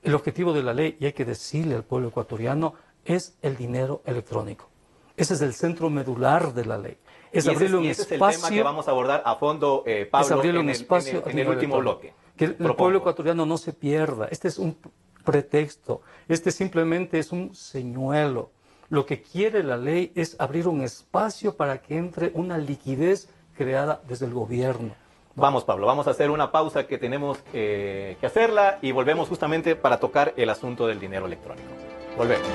El objetivo de la ley, y hay que decirle al pueblo ecuatoriano, es el dinero electrónico. Ese es el centro medular de la ley. Es abrirle un espacio. Ese es el tema que vamos a abordar a fondo, Pablo, es abrirle un espacio en el último bloque. Que el pueblo ecuatoriano no se pierda. Este es un pretexto. Este simplemente es un señuelo. Lo que quiere la ley es abrir un espacio para que entre una liquidez creada desde el gobierno. Vamos, Pablo, vamos a hacer una pausa que tenemos que hacerla y volvemos justamente para tocar el asunto del dinero electrónico. Volvemos.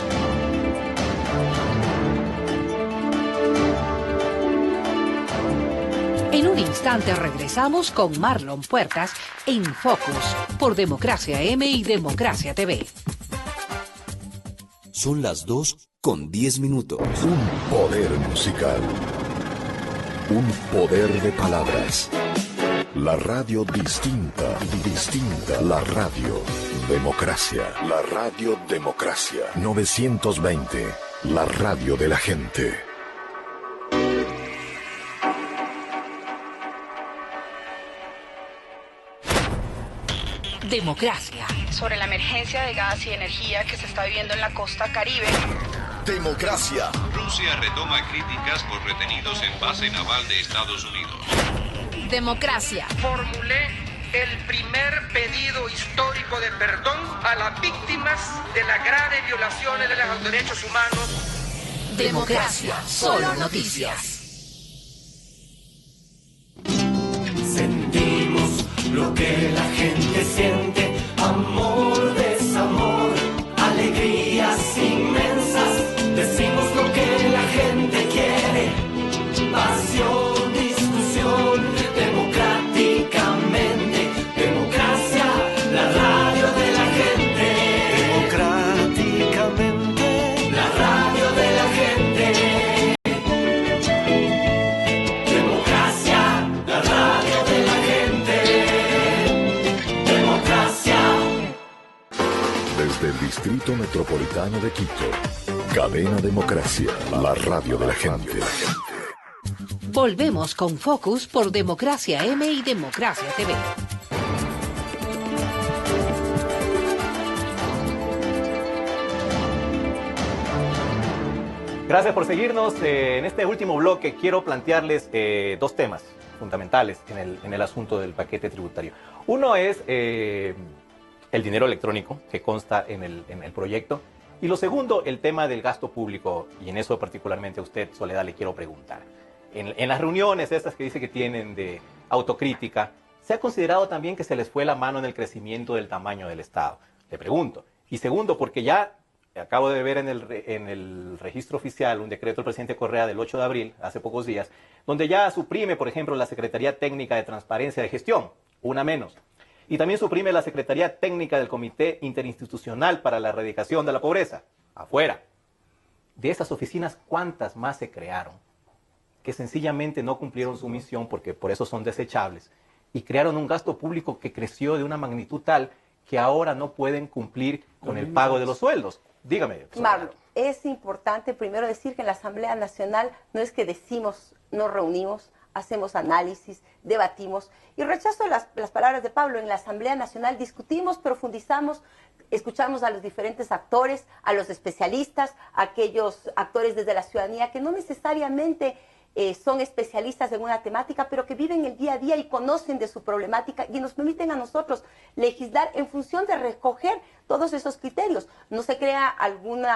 En un instante regresamos con Marlon Puertas en Focus por Democracia M y Democracia TV. Son las 2:10. Un poder musical. Un poder de palabras. La radio distinta. La radio Democracia. La radio Democracia. 920. La radio de la gente. Democracia. Sobre la emergencia de gas y energía que se está viviendo en la costa Caribe. Democracia. Rusia retoma críticas por retenidos en base naval de Estados Unidos. Democracia. Formulé el primer pedido histórico de perdón a las víctimas de las graves violaciones de los derechos humanos. Democracia. Solo noticias. Sentimos lo que la gente siente, amor, desamor, alegrías inmensas. Decimos lo que la gente quiere, pasión, discusión, democráticamente. Democracia, la radio de la gente. Democráticamente, la radio de la gente. Democracia, la radio de la gente. Democracia. Desde el Distrito Metropolitano de Quito. Cadena Democracia. La radio de la gente. Volvemos con Focus por Democracia M y Democracia TV. Gracias por seguirnos. En este último bloque quiero plantearles dos temas fundamentales en el asunto del paquete tributario. Uno es el dinero electrónico que consta en el proyecto. Y lo segundo, el tema del gasto público. Y en eso particularmente a usted, Soledad, le quiero preguntar. En las reuniones estas que dice que tienen de autocrítica, ¿se ha considerado también que se les fue la mano en el crecimiento del tamaño del Estado? Le pregunto. Y segundo, porque ya acabo de ver en el registro oficial un decreto del presidente Correa del 8 de abril, hace pocos días, donde ya suprime, por ejemplo, la Secretaría Técnica de Transparencia de Gestión, una menos. Y también suprime la Secretaría Técnica del Comité Interinstitucional para la Erradicación de la Pobreza, afuera. De esas oficinas, ¿cuántas más se crearon? Que sencillamente no cumplieron su misión porque por eso son desechables y crearon un gasto público que creció de una magnitud tal que ahora no pueden cumplir con el pago de los sueldos. Dígame. Marlon, es importante primero decir que en la Asamblea Nacional no es que decimos, nos reunimos, hacemos análisis, debatimos. Y rechazo las palabras de Pablo. En la Asamblea Nacional discutimos, profundizamos, escuchamos a los diferentes actores, a los especialistas, a aquellos actores desde la ciudadanía que no necesariamente son especialistas en una temática, pero que viven el día a día y conocen de su problemática y nos permiten a nosotros legislar en función de recoger todos esos criterios. No se crea algún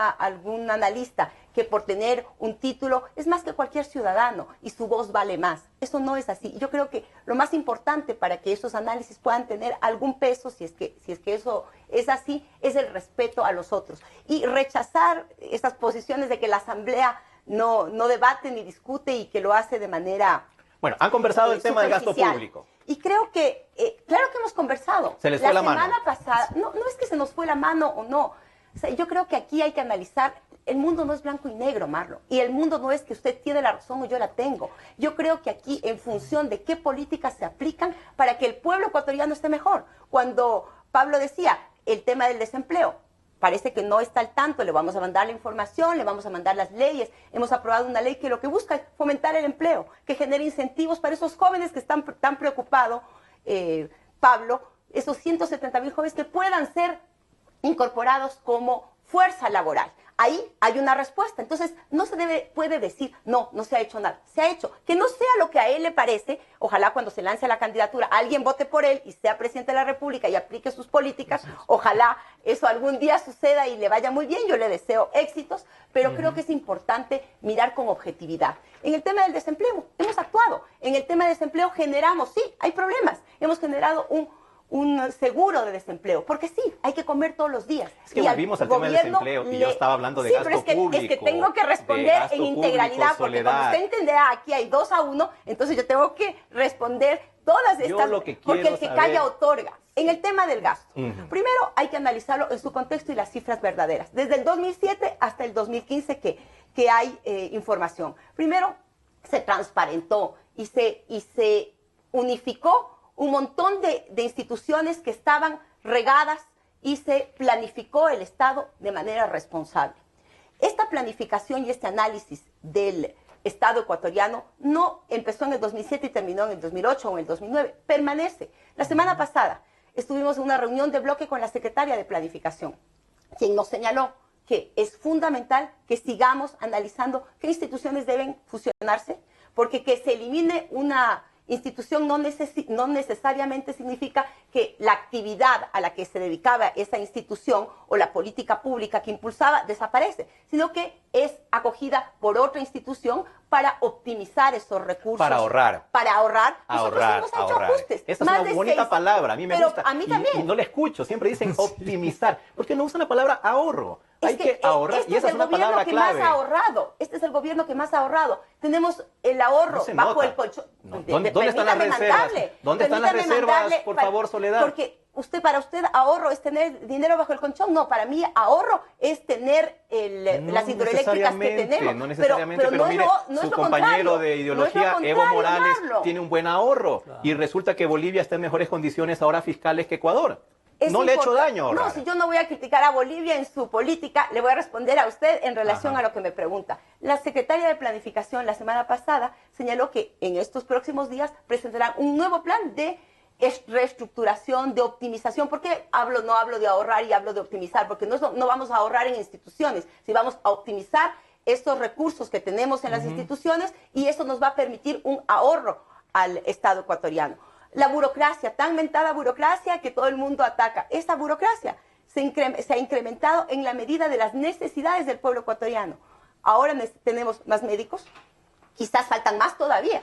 analista que por tener un título es más que cualquier ciudadano y su voz vale más. Eso no es así. Yo creo que lo más importante para que esos análisis puedan tener algún peso, si es que eso es así, es el respeto a los otros. Y rechazar esas posiciones de que la Asamblea no debate ni discute y que lo hace de manera... Bueno, han conversado el tema del gasto público. Y creo que, claro que hemos conversado. Se les fue la mano. La semana pasada, no es que se nos fue la mano o no. O sea, yo creo que aquí hay que analizar, el mundo no es blanco y negro, Marlon. Y el mundo no es que usted tiene la razón o yo la tengo. Yo creo que aquí, en función de qué políticas se aplican para que el pueblo ecuatoriano esté mejor. Cuando Pablo decía el tema del desempleo, parece que no está al tanto, le vamos a mandar la información, le vamos a mandar las leyes. Hemos aprobado una ley que lo que busca es fomentar el empleo, que genere incentivos para esos jóvenes que están tan preocupados, Pablo, esos 170,000 jóvenes que puedan ser incorporados como fuerza laboral. Ahí hay una respuesta. Entonces, no se puede decir, no se ha hecho nada. Se ha hecho. Que no sea lo que a él le parece, ojalá cuando se lance a la candidatura alguien vote por él y sea presidente de la República y aplique sus políticas. Ojalá eso algún día suceda y le vaya muy bien. Yo le deseo éxitos, pero creo que es importante mirar con objetividad. En el tema del desempleo, hemos actuado. En el tema del desempleo generamos, sí, hay problemas. Hemos generado un seguro de desempleo, porque sí, hay que comer todos los días. Es que volvimos al tema del desempleo y yo estaba hablando de gasto público. Es que tengo que responder en integralidad, porque cuando usted entenderá aquí hay 2-1, entonces yo tengo que responder todas estas, porque el que calla otorga. En el tema del gasto, primero hay que analizarlo en su contexto y las cifras verdaderas. Desde el 2007 hasta el 2015 que hay información. Primero, se transparentó y se unificó un montón de instituciones que estaban regadas y se planificó el Estado de manera responsable. Esta planificación y este análisis del Estado ecuatoriano no empezó en el 2007 y terminó en el 2008 o en el 2009, permanece. La semana pasada estuvimos en una reunión de bloque con la secretaria de Planificación, quien nos señaló que es fundamental que sigamos analizando qué instituciones deben fusionarse, porque que se elimine una institución no necesariamente significa que la actividad a la que se dedicaba esa institución o la política pública que impulsaba desaparece, sino que es acogida por otra institución para optimizar esos recursos. Para ahorrar. Para ahorrar. Ahorrar. Ajustes. Esta es una bonita palabra, a mí me gusta. A mí también. Y no la escucho, siempre dicen optimizar. ¿Por qué no usan la palabra ahorro? Hay que ahorrar, y esa es una palabra clave. Este es el gobierno que más ha ahorrado. Tenemos el ahorro bajo el colchón. ¿Dónde están las reservas? ¿Dónde están las reservas, por favor, Soledad? Porque para usted ahorro es tener dinero bajo el colchón. No, para mí ahorro es tener las hidroeléctricas que tenemos. No necesariamente, pero mire, su compañero de ideología, Evo Morales, tiene un buen ahorro. Claro. Y resulta que Bolivia está en mejores condiciones ahora fiscales que Ecuador. No le ha hecho daño. No, si yo no voy a criticar a Bolivia en su política, le voy a responder a usted en relación a lo que me pregunta. La secretaria de Planificación la semana pasada señaló que en estos próximos días presentarán un nuevo plan de reestructuración, de optimización. ¿Por qué no hablo de ahorrar y hablo de optimizar? Porque no vamos a ahorrar en instituciones, si vamos a optimizar estos recursos que tenemos en las instituciones, y eso nos va a permitir un ahorro al Estado ecuatoriano. La burocracia, tan mentada burocracia que todo el mundo ataca. Esa burocracia se ha incrementado en la medida de las necesidades del pueblo ecuatoriano. Ahora tenemos más médicos, quizás faltan más todavía.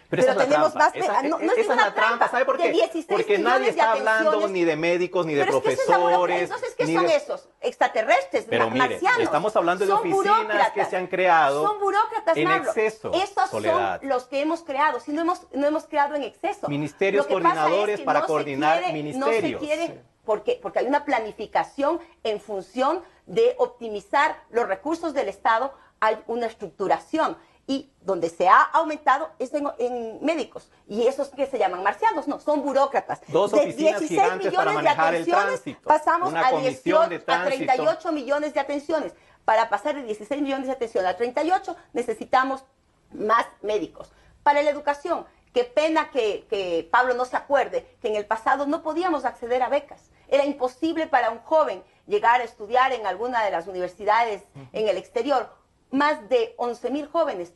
Pero esa tenemos es la trampa. Esa es la trampa. ¿Sabe por qué? Porque nadie está hablando ni de médicos, ni de profesores. Entonces, ¿qué son esos? Extraterrestres, pero mire, estamos hablando de oficinas que se han creado. Son burócratas, en exceso. Estos Soledad. son los que hemos creado. Si no hemos creado en exceso. Ministerios coordinadores para coordinar ministerios. No se quiere, porque hay una planificación en función de optimizar los recursos del Estado. Hay una estructuración. Y donde se ha aumentado es en médicos. Y esos que se llaman marcianos, no, son burócratas. Dos oficinas gigantes para manejar el tránsito. Pasamos Una a comisión 18, de a tránsito. 38 millones de atenciones. Para pasar de 16 millones de atención a 38 necesitamos más médicos. Para la educación, qué pena que Pablo no se acuerde que en el pasado no podíamos acceder a becas. Era imposible para un joven llegar a estudiar en alguna de las universidades en el exterior. Más de 11,000 jóvenes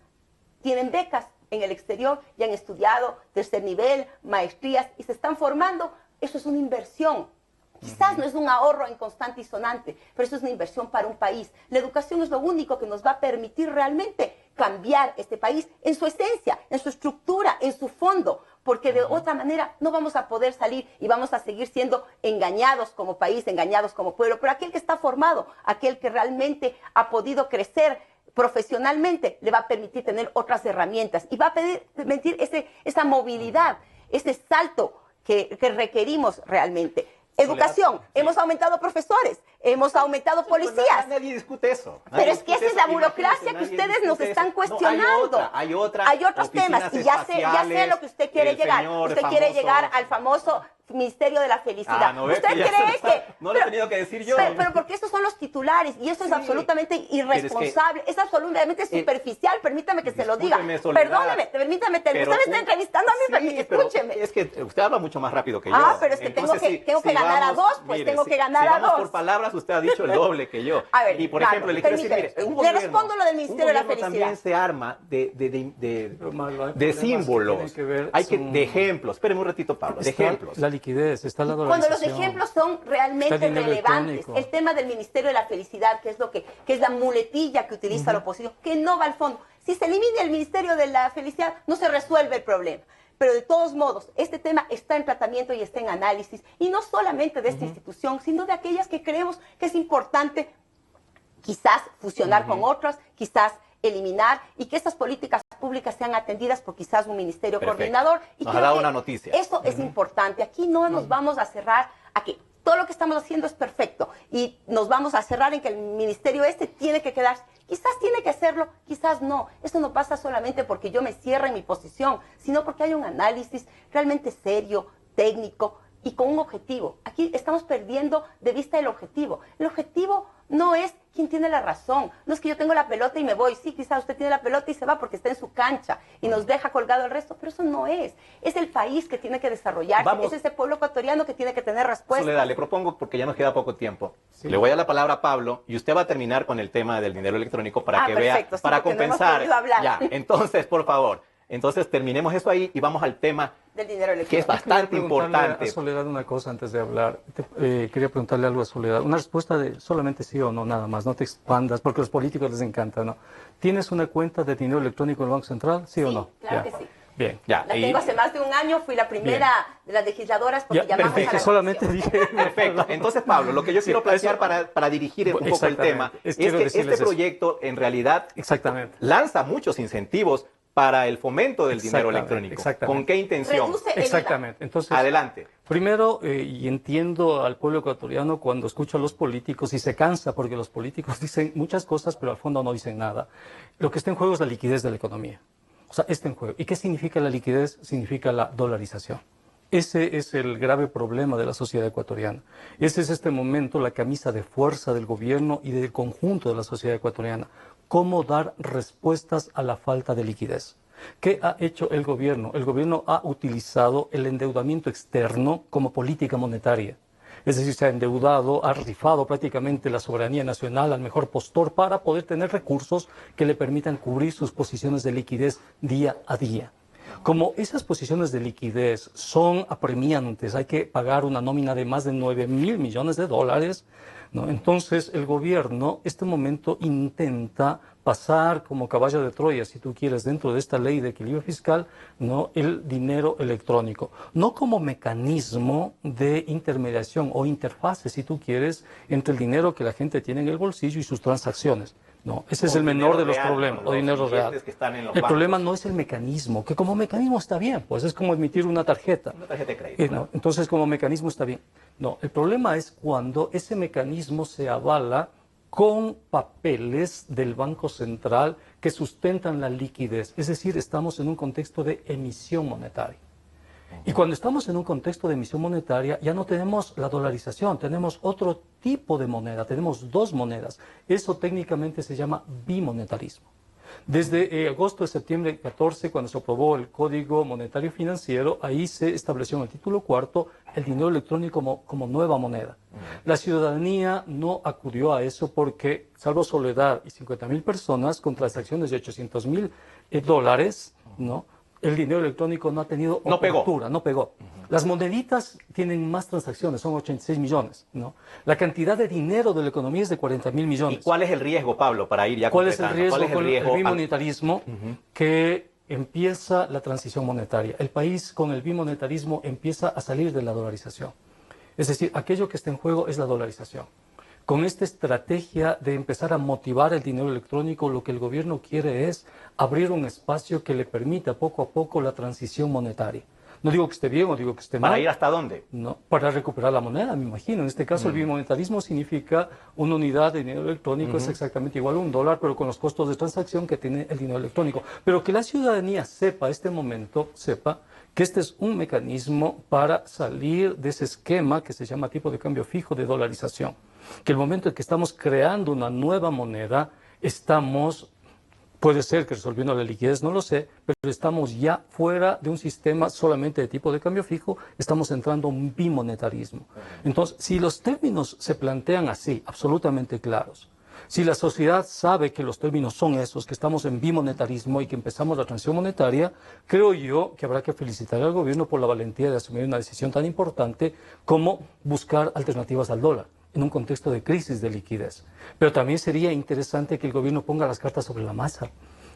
tienen becas en el exterior y han estudiado tercer nivel, maestrías y se están formando. Eso es una inversión. Quizás no es un ahorro inconstante y sonante, pero eso es una inversión para un país. La educación es lo único que nos va a permitir realmente cambiar este país en su esencia, en su estructura, en su fondo, porque de otra manera no vamos a poder salir y vamos a seguir siendo engañados como país, engañados como pueblo. Pero aquel que está formado, aquel que realmente ha podido crecer profesionalmente, le va a permitir tener otras herramientas y va a permitir esa movilidad, ese salto que requerimos realmente. Educación, hemos aumentado profesores, hemos aumentado policías. Nadie discute eso. Pero es que esa es la burocracia que ustedes nos están cuestionando. No, hay otros temas y ya sé a lo que usted quiere llegar. Usted quiere llegar al famoso Ministerio de la Felicidad. ¿Usted cree que...? No lo he tenido que decir yo. Pero porque estos son los titulares y eso es absolutamente irresponsable, es absolutamente superficial, permítame que se lo diga. Perdóneme, permítame, usted me está entrevistando a mí, escúcheme. Es que usted habla mucho más rápido que yo. Pero es que tengo que ganar a dos, pues tengo que ganar a dos. Por palabras, usted ha dicho el doble que yo. A ver, y por ejemplo, le quiero decir, mire, le respondo lo del Ministerio de la Felicidad. También se arma de símbolos, de ejemplos. Espéreme un ratito, Pablo, de ejemplos. La liquidez, está la dolarización. Cuando los ejemplos son realmente relevantes, el tema del Ministerio de la Felicidad, que es la muletilla que utiliza la oposición, que no va al fondo. Si se elimina el Ministerio de la Felicidad, no se resuelve el problema. Pero de todos modos, este tema está en tratamiento y está en análisis, y no solamente de esta institución, sino de aquellas que creemos que es importante quizás fusionar con otras, quizás eliminar, y que estas políticas públicas sean atendidas por quizás un ministerio coordinador. Y nos ha dado una noticia. Eso es importante. Aquí no nos vamos a cerrar a que todo lo que estamos haciendo es perfecto y nos vamos a cerrar en que el ministerio tiene que quedarse. Quizás tiene que hacerlo, quizás no. Esto no pasa solamente porque yo me cierre en mi posición, sino porque hay un análisis realmente serio, técnico y con un objetivo. Aquí estamos perdiendo de vista el objetivo. El objetivo no es quién tiene la razón. No es que yo tengo la pelota y me voy. Sí, quizás usted tiene la pelota y se va porque está en su cancha y nos deja colgado el resto, pero eso no es. Es el país que tiene que desarrollarse. Es ese pueblo ecuatoriano que tiene que tener respuesta. Soledad, le propongo, porque ya nos queda poco tiempo, le voy a la palabra a Pablo y usted va a terminar con el tema del dinero electrónico para que vea, para compensar. Ya, entonces, por favor. Entonces terminemos eso ahí y vamos al tema del dinero electrónico, que es bastante importante. A Soledad una cosa antes de hablar. Quería preguntarle algo a Soledad. Una respuesta de solamente sí o no, nada más. No te expandas, porque a los políticos les encanta, ¿no? ¿Tienes una cuenta de dinero electrónico en el Banco Central? ¿Sí o no? Claro que sí. Bien. La tengo hace más de un año, fui la primera de las legisladoras porque llamamos perfecto, a la solamente dije... Perfecto. Entonces, Pablo, lo que yo quiero plantear para dirigir un poco el tema es que este proyecto en realidad lanza muchos incentivos para el fomento del dinero electrónico. ¿Con qué intención? Exactamente. Entonces, adelante. Primero, y entiendo al pueblo ecuatoriano cuando escucha a los políticos y se cansa porque los políticos dicen muchas cosas, pero al fondo no dicen nada. Lo que está en juego es la liquidez de la economía. O sea, está en juego. ¿Y qué significa la liquidez? Significa la dolarización. Ese es el grave problema de la sociedad ecuatoriana. Ese es este momento la camisa de fuerza del gobierno y del conjunto de la sociedad ecuatoriana. ¿Cómo dar respuestas a la falta de liquidez? ¿Qué ha hecho el gobierno? El gobierno ha utilizado el endeudamiento externo como política monetaria. Es decir, se ha endeudado, ha rifado prácticamente la soberanía nacional al mejor postor para poder tener recursos que le permitan cubrir sus posiciones de liquidez día a día. Como esas posiciones de liquidez son apremiantes, hay que pagar una nómina de más de 9.000 millones de dólares, ¿no? Entonces el gobierno, este momento, intenta pasar como caballo de Troya, si tú quieres, dentro de esta ley de equilibrio fiscal, ¿no?, el dinero electrónico. No como mecanismo de intermediación o interfase, si tú quieres, entre el dinero que la gente tiene en el bolsillo y sus transacciones. No, ese es el menor de los problemas, o dinero real. El problema no es el mecanismo, que como mecanismo está bien, pues es como emitir una tarjeta. Una tarjeta de crédito. ¿No? Entonces, como mecanismo está bien. No, el problema es cuando ese mecanismo se avala con papeles del Banco Central que sustentan la liquidez. Es decir, estamos en un contexto de emisión monetaria. Y cuando estamos en un contexto de emisión monetaria, ya no tenemos la dolarización, tenemos otro tipo de moneda, tenemos dos monedas. Eso técnicamente se llama bimonetarismo. Desde agosto de septiembre 14, cuando se aprobó el Código Monetario Financiero, ahí se estableció en el título cuarto el dinero electrónico como nueva moneda. La ciudadanía no acudió a eso porque, salvo Soledad y 50.000 personas con transacciones de $800.000, ¿no?, el dinero electrónico no ha tenido apertura, no pegó. Las moneditas tienen más transacciones, son 86 millones, ¿no? La cantidad de dinero de la economía es de 40.000 millones. ¿Y cuál es el riesgo, Pablo, para ir ya ¿Cuál es el riesgo con el al bimonetarismo? Que empieza la transición monetaria. El país con el bimonetarismo empieza a salir de la dolarización. Es decir, aquello que está en juego es la dolarización. Con esta estrategia de empezar a motivar el dinero electrónico, lo que el gobierno quiere es abrir un espacio que le permita poco a poco la transición monetaria. No digo que esté bien o digo que esté mal. ¿Para ir hasta dónde? No, para recuperar la moneda, me imagino. En este caso, el bimonetarismo significa una unidad de dinero electrónico, es exactamente igual a $1, pero con los costos de transacción que tiene el dinero electrónico. Pero que la ciudadanía sepa, este momento, sepa que este es un mecanismo para salir de ese esquema que se llama tipo de cambio fijo de dolarización. Que el momento en que estamos creando una nueva moneda, estamos, puede ser que resolviendo la liquidez, no lo sé, pero estamos ya fuera de un sistema solamente de tipo de cambio fijo, estamos entrando a un bimonetarismo. Entonces, si los términos se plantean así, absolutamente claros, si la sociedad sabe que los términos son esos, que estamos en bimonetarismo y que empezamos la transición monetaria, creo yo que habrá que felicitar al gobierno por la valentía de asumir una decisión tan importante como buscar alternativas al dólar en un contexto de crisis de liquidez. Pero también sería interesante que el gobierno ponga las cartas sobre la mesa.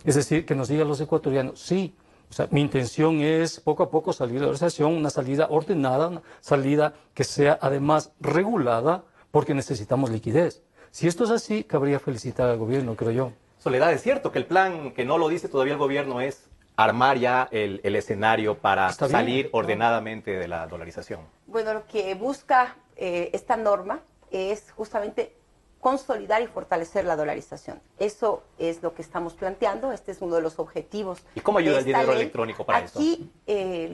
Es decir, que nos diga a los ecuatorianos, sí, o sea, mi intención es poco a poco salir de la recesión, una salida ordenada, una salida que sea además regulada, porque necesitamos liquidez. Si esto es así, cabría felicitar al gobierno, creo yo. Soledad, es cierto que el plan, que no lo dice todavía el gobierno, es armar ya el escenario para salir ordenadamente de la dolarización. Bueno, lo que busca esta norma es justamente consolidar y fortalecer la dolarización. Eso es lo que estamos planteando, este es uno de los objetivos. ¿Y cómo ayuda el dinero electrónico para eso? Aquí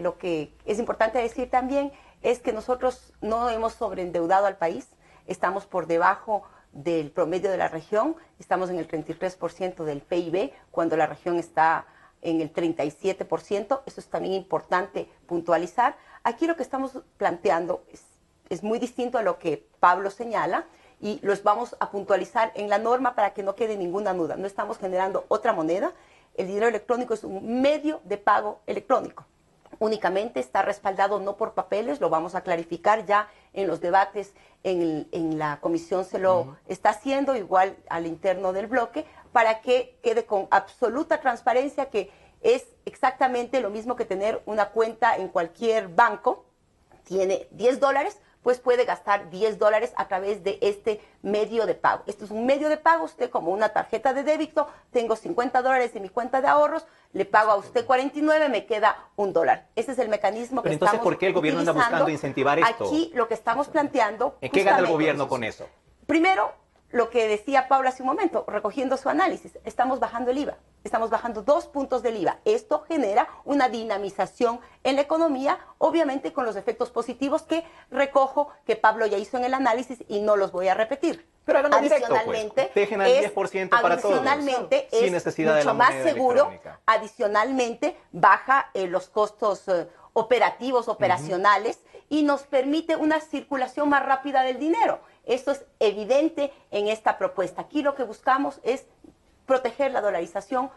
lo que es importante decir también es que nosotros no hemos sobreendeudado al país, estamos por debajo del promedio de la región, estamos en el 33% del PIB, cuando la región está en el 37%, eso es también importante puntualizar. Aquí lo que estamos planteando es muy distinto a lo que Pablo señala y los vamos a puntualizar en la norma para que no quede ninguna duda. No estamos generando otra moneda, el dinero electrónico es un medio de pago electrónico. Únicamente está respaldado no por papeles, lo vamos a clarificar ya en los debates, en la comisión se lo está haciendo, igual al interno del bloque, para que quede con absoluta transparencia que es exactamente lo mismo que tener una cuenta en cualquier banco, tiene $10, pues puede gastar $10 a través de este medio de pago. Esto es un medio de pago, usted como una tarjeta de débito, tengo $50 en mi cuenta de ahorros, le pago a usted 49, me queda $1. Ese es el mecanismo que estamos utilizando. Pero entonces, ¿por qué el gobierno anda buscando incentivar esto? Aquí lo que estamos planteando... ¿En qué gana el gobierno con eso? Primero, lo que decía Paula hace un momento, recogiendo su análisis, estamos bajando el IVA, estamos bajando 2 puntos del IVA. Esto genera una dinamización en la economía, obviamente con los efectos positivos que recojo, que Pablo ya hizo en el análisis y no los voy a repetir. Pero háganlo directo, pues. Dejen al 10% para todos. Adicionalmente, sin es necesidad mucho de la más moneda seguro. electrónica. Adicionalmente, baja los costos operativos, operacionales, y nos permite una circulación más rápida del dinero. Esto es evidente en esta propuesta. Aquí lo que buscamos es proteger la dolarización.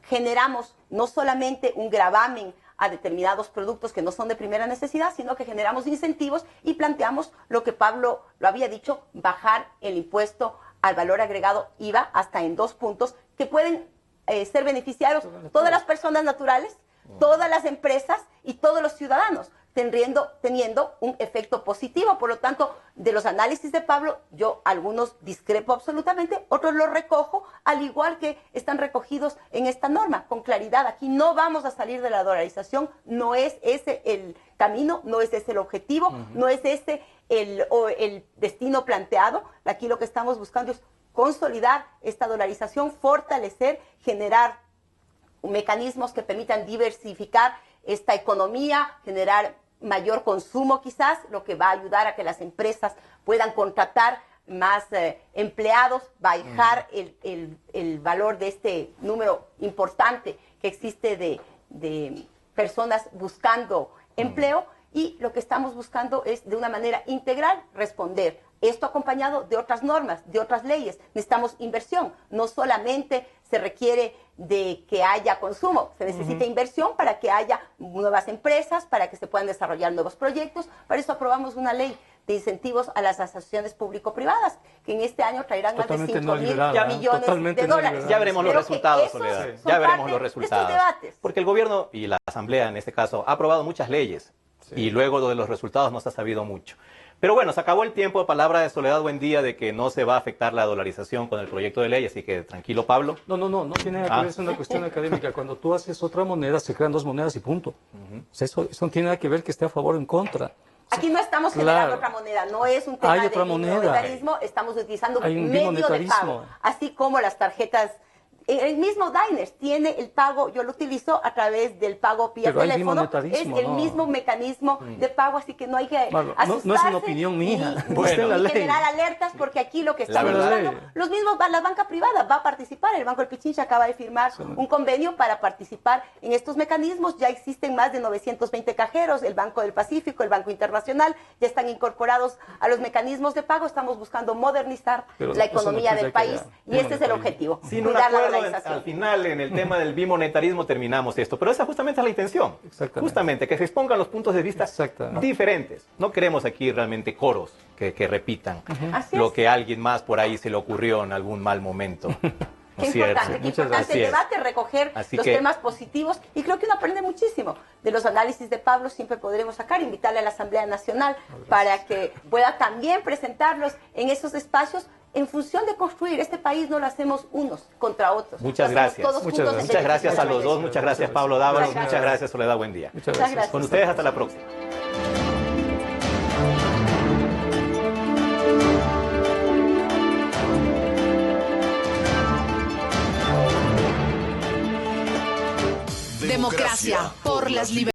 Generamos no solamente un gravamen a determinados productos que no son de primera necesidad, sino que generamos incentivos y planteamos lo que Pablo lo había dicho, bajar el impuesto al valor agregado IVA hasta en 2 puntos, que pueden ser beneficiarios todas las personas naturales, todas las empresas y todos los ciudadanos, teniendo un efecto positivo. Por lo tanto, de los análisis de Pablo, yo algunos discrepo absolutamente, otros los recojo, al igual que están recogidos en esta norma, con claridad. Aquí no vamos a salir de la dolarización, no es ese el camino, no es ese el objetivo, no es ese el destino planteado. Aquí lo que estamos buscando es consolidar esta dolarización, fortalecer, generar mecanismos que permitan diversificar esta economía, generar mayor consumo quizás, lo que va a ayudar a que las empresas puedan contratar más empleados, bajar el valor de este número importante que existe de personas buscando empleo, y lo que estamos buscando es de una manera integral responder. Esto acompañado de otras normas, de otras leyes. Necesitamos inversión. No solamente se requiere de que haya consumo, se necesita inversión para que haya nuevas empresas, para que se puedan desarrollar nuevos proyectos. Para eso aprobamos una ley de incentivos a las asociaciones público-privadas, que en este año traerán Totalmente más de 5.000 millones de dólares. Ya veremos los resultados, Soledad. Ya veremos los resultados. Debates. Porque el gobierno y la asamblea, en este caso, ha aprobado muchas leyes. Y luego de los resultados no se ha sabido mucho. Pero bueno, se acabó el tiempo. Palabra de Soledad Buendía de que no se va a afectar la dolarización con el proyecto de ley, así que tranquilo, Pablo. No tiene nada que ver, es una cuestión académica. Cuando tú haces otra moneda, se crean dos monedas y punto. O sea, eso no tiene nada que ver que esté a favor o en contra. Aquí no estamos generando otra moneda, no es un tema de monetarismo, estamos utilizando un medio de pago, así como las tarjetas. El mismo Diners tiene el pago, yo lo utilizo a través del pago vía teléfono, es el mismo mecanismo de pago, así que no hay que asustarse. No es una opinión mía, y generar alertas, porque aquí lo que estamos buscando, los mismos, la banca privada va a participar, el Banco del Pichincha acaba de firmar un convenio para participar en estos mecanismos, ya existen más de 920 cajeros, el Banco del Pacífico, el Banco Internacional, ya están incorporados a los mecanismos de pago, estamos buscando modernizar la economía del país, y este es el objetivo, cuidar la al final, en el tema del bimonetarismo terminamos esto, pero esa justamente es la intención. Justamente, que se expongan los puntos de vista diferentes. No queremos aquí realmente coros que repitan lo que a alguien más por ahí se le ocurrió en algún mal momento. Qué importante el debate, recoger los temas positivos, y creo que uno aprende muchísimo de los análisis de Pablo. Siempre podremos sacar, invitarle a la Asamblea Nacional para que pueda también presentarlos en esos espacios. En función de construir este país, no lo hacemos unos contra otros. Muchas gracias. Muchas gracias a los dos. Muchas gracias, Pablo Dávalos. Muchas gracias, Soledad Buendía. Muchas gracias. Con ustedes hasta la próxima. Democracia por las libertades.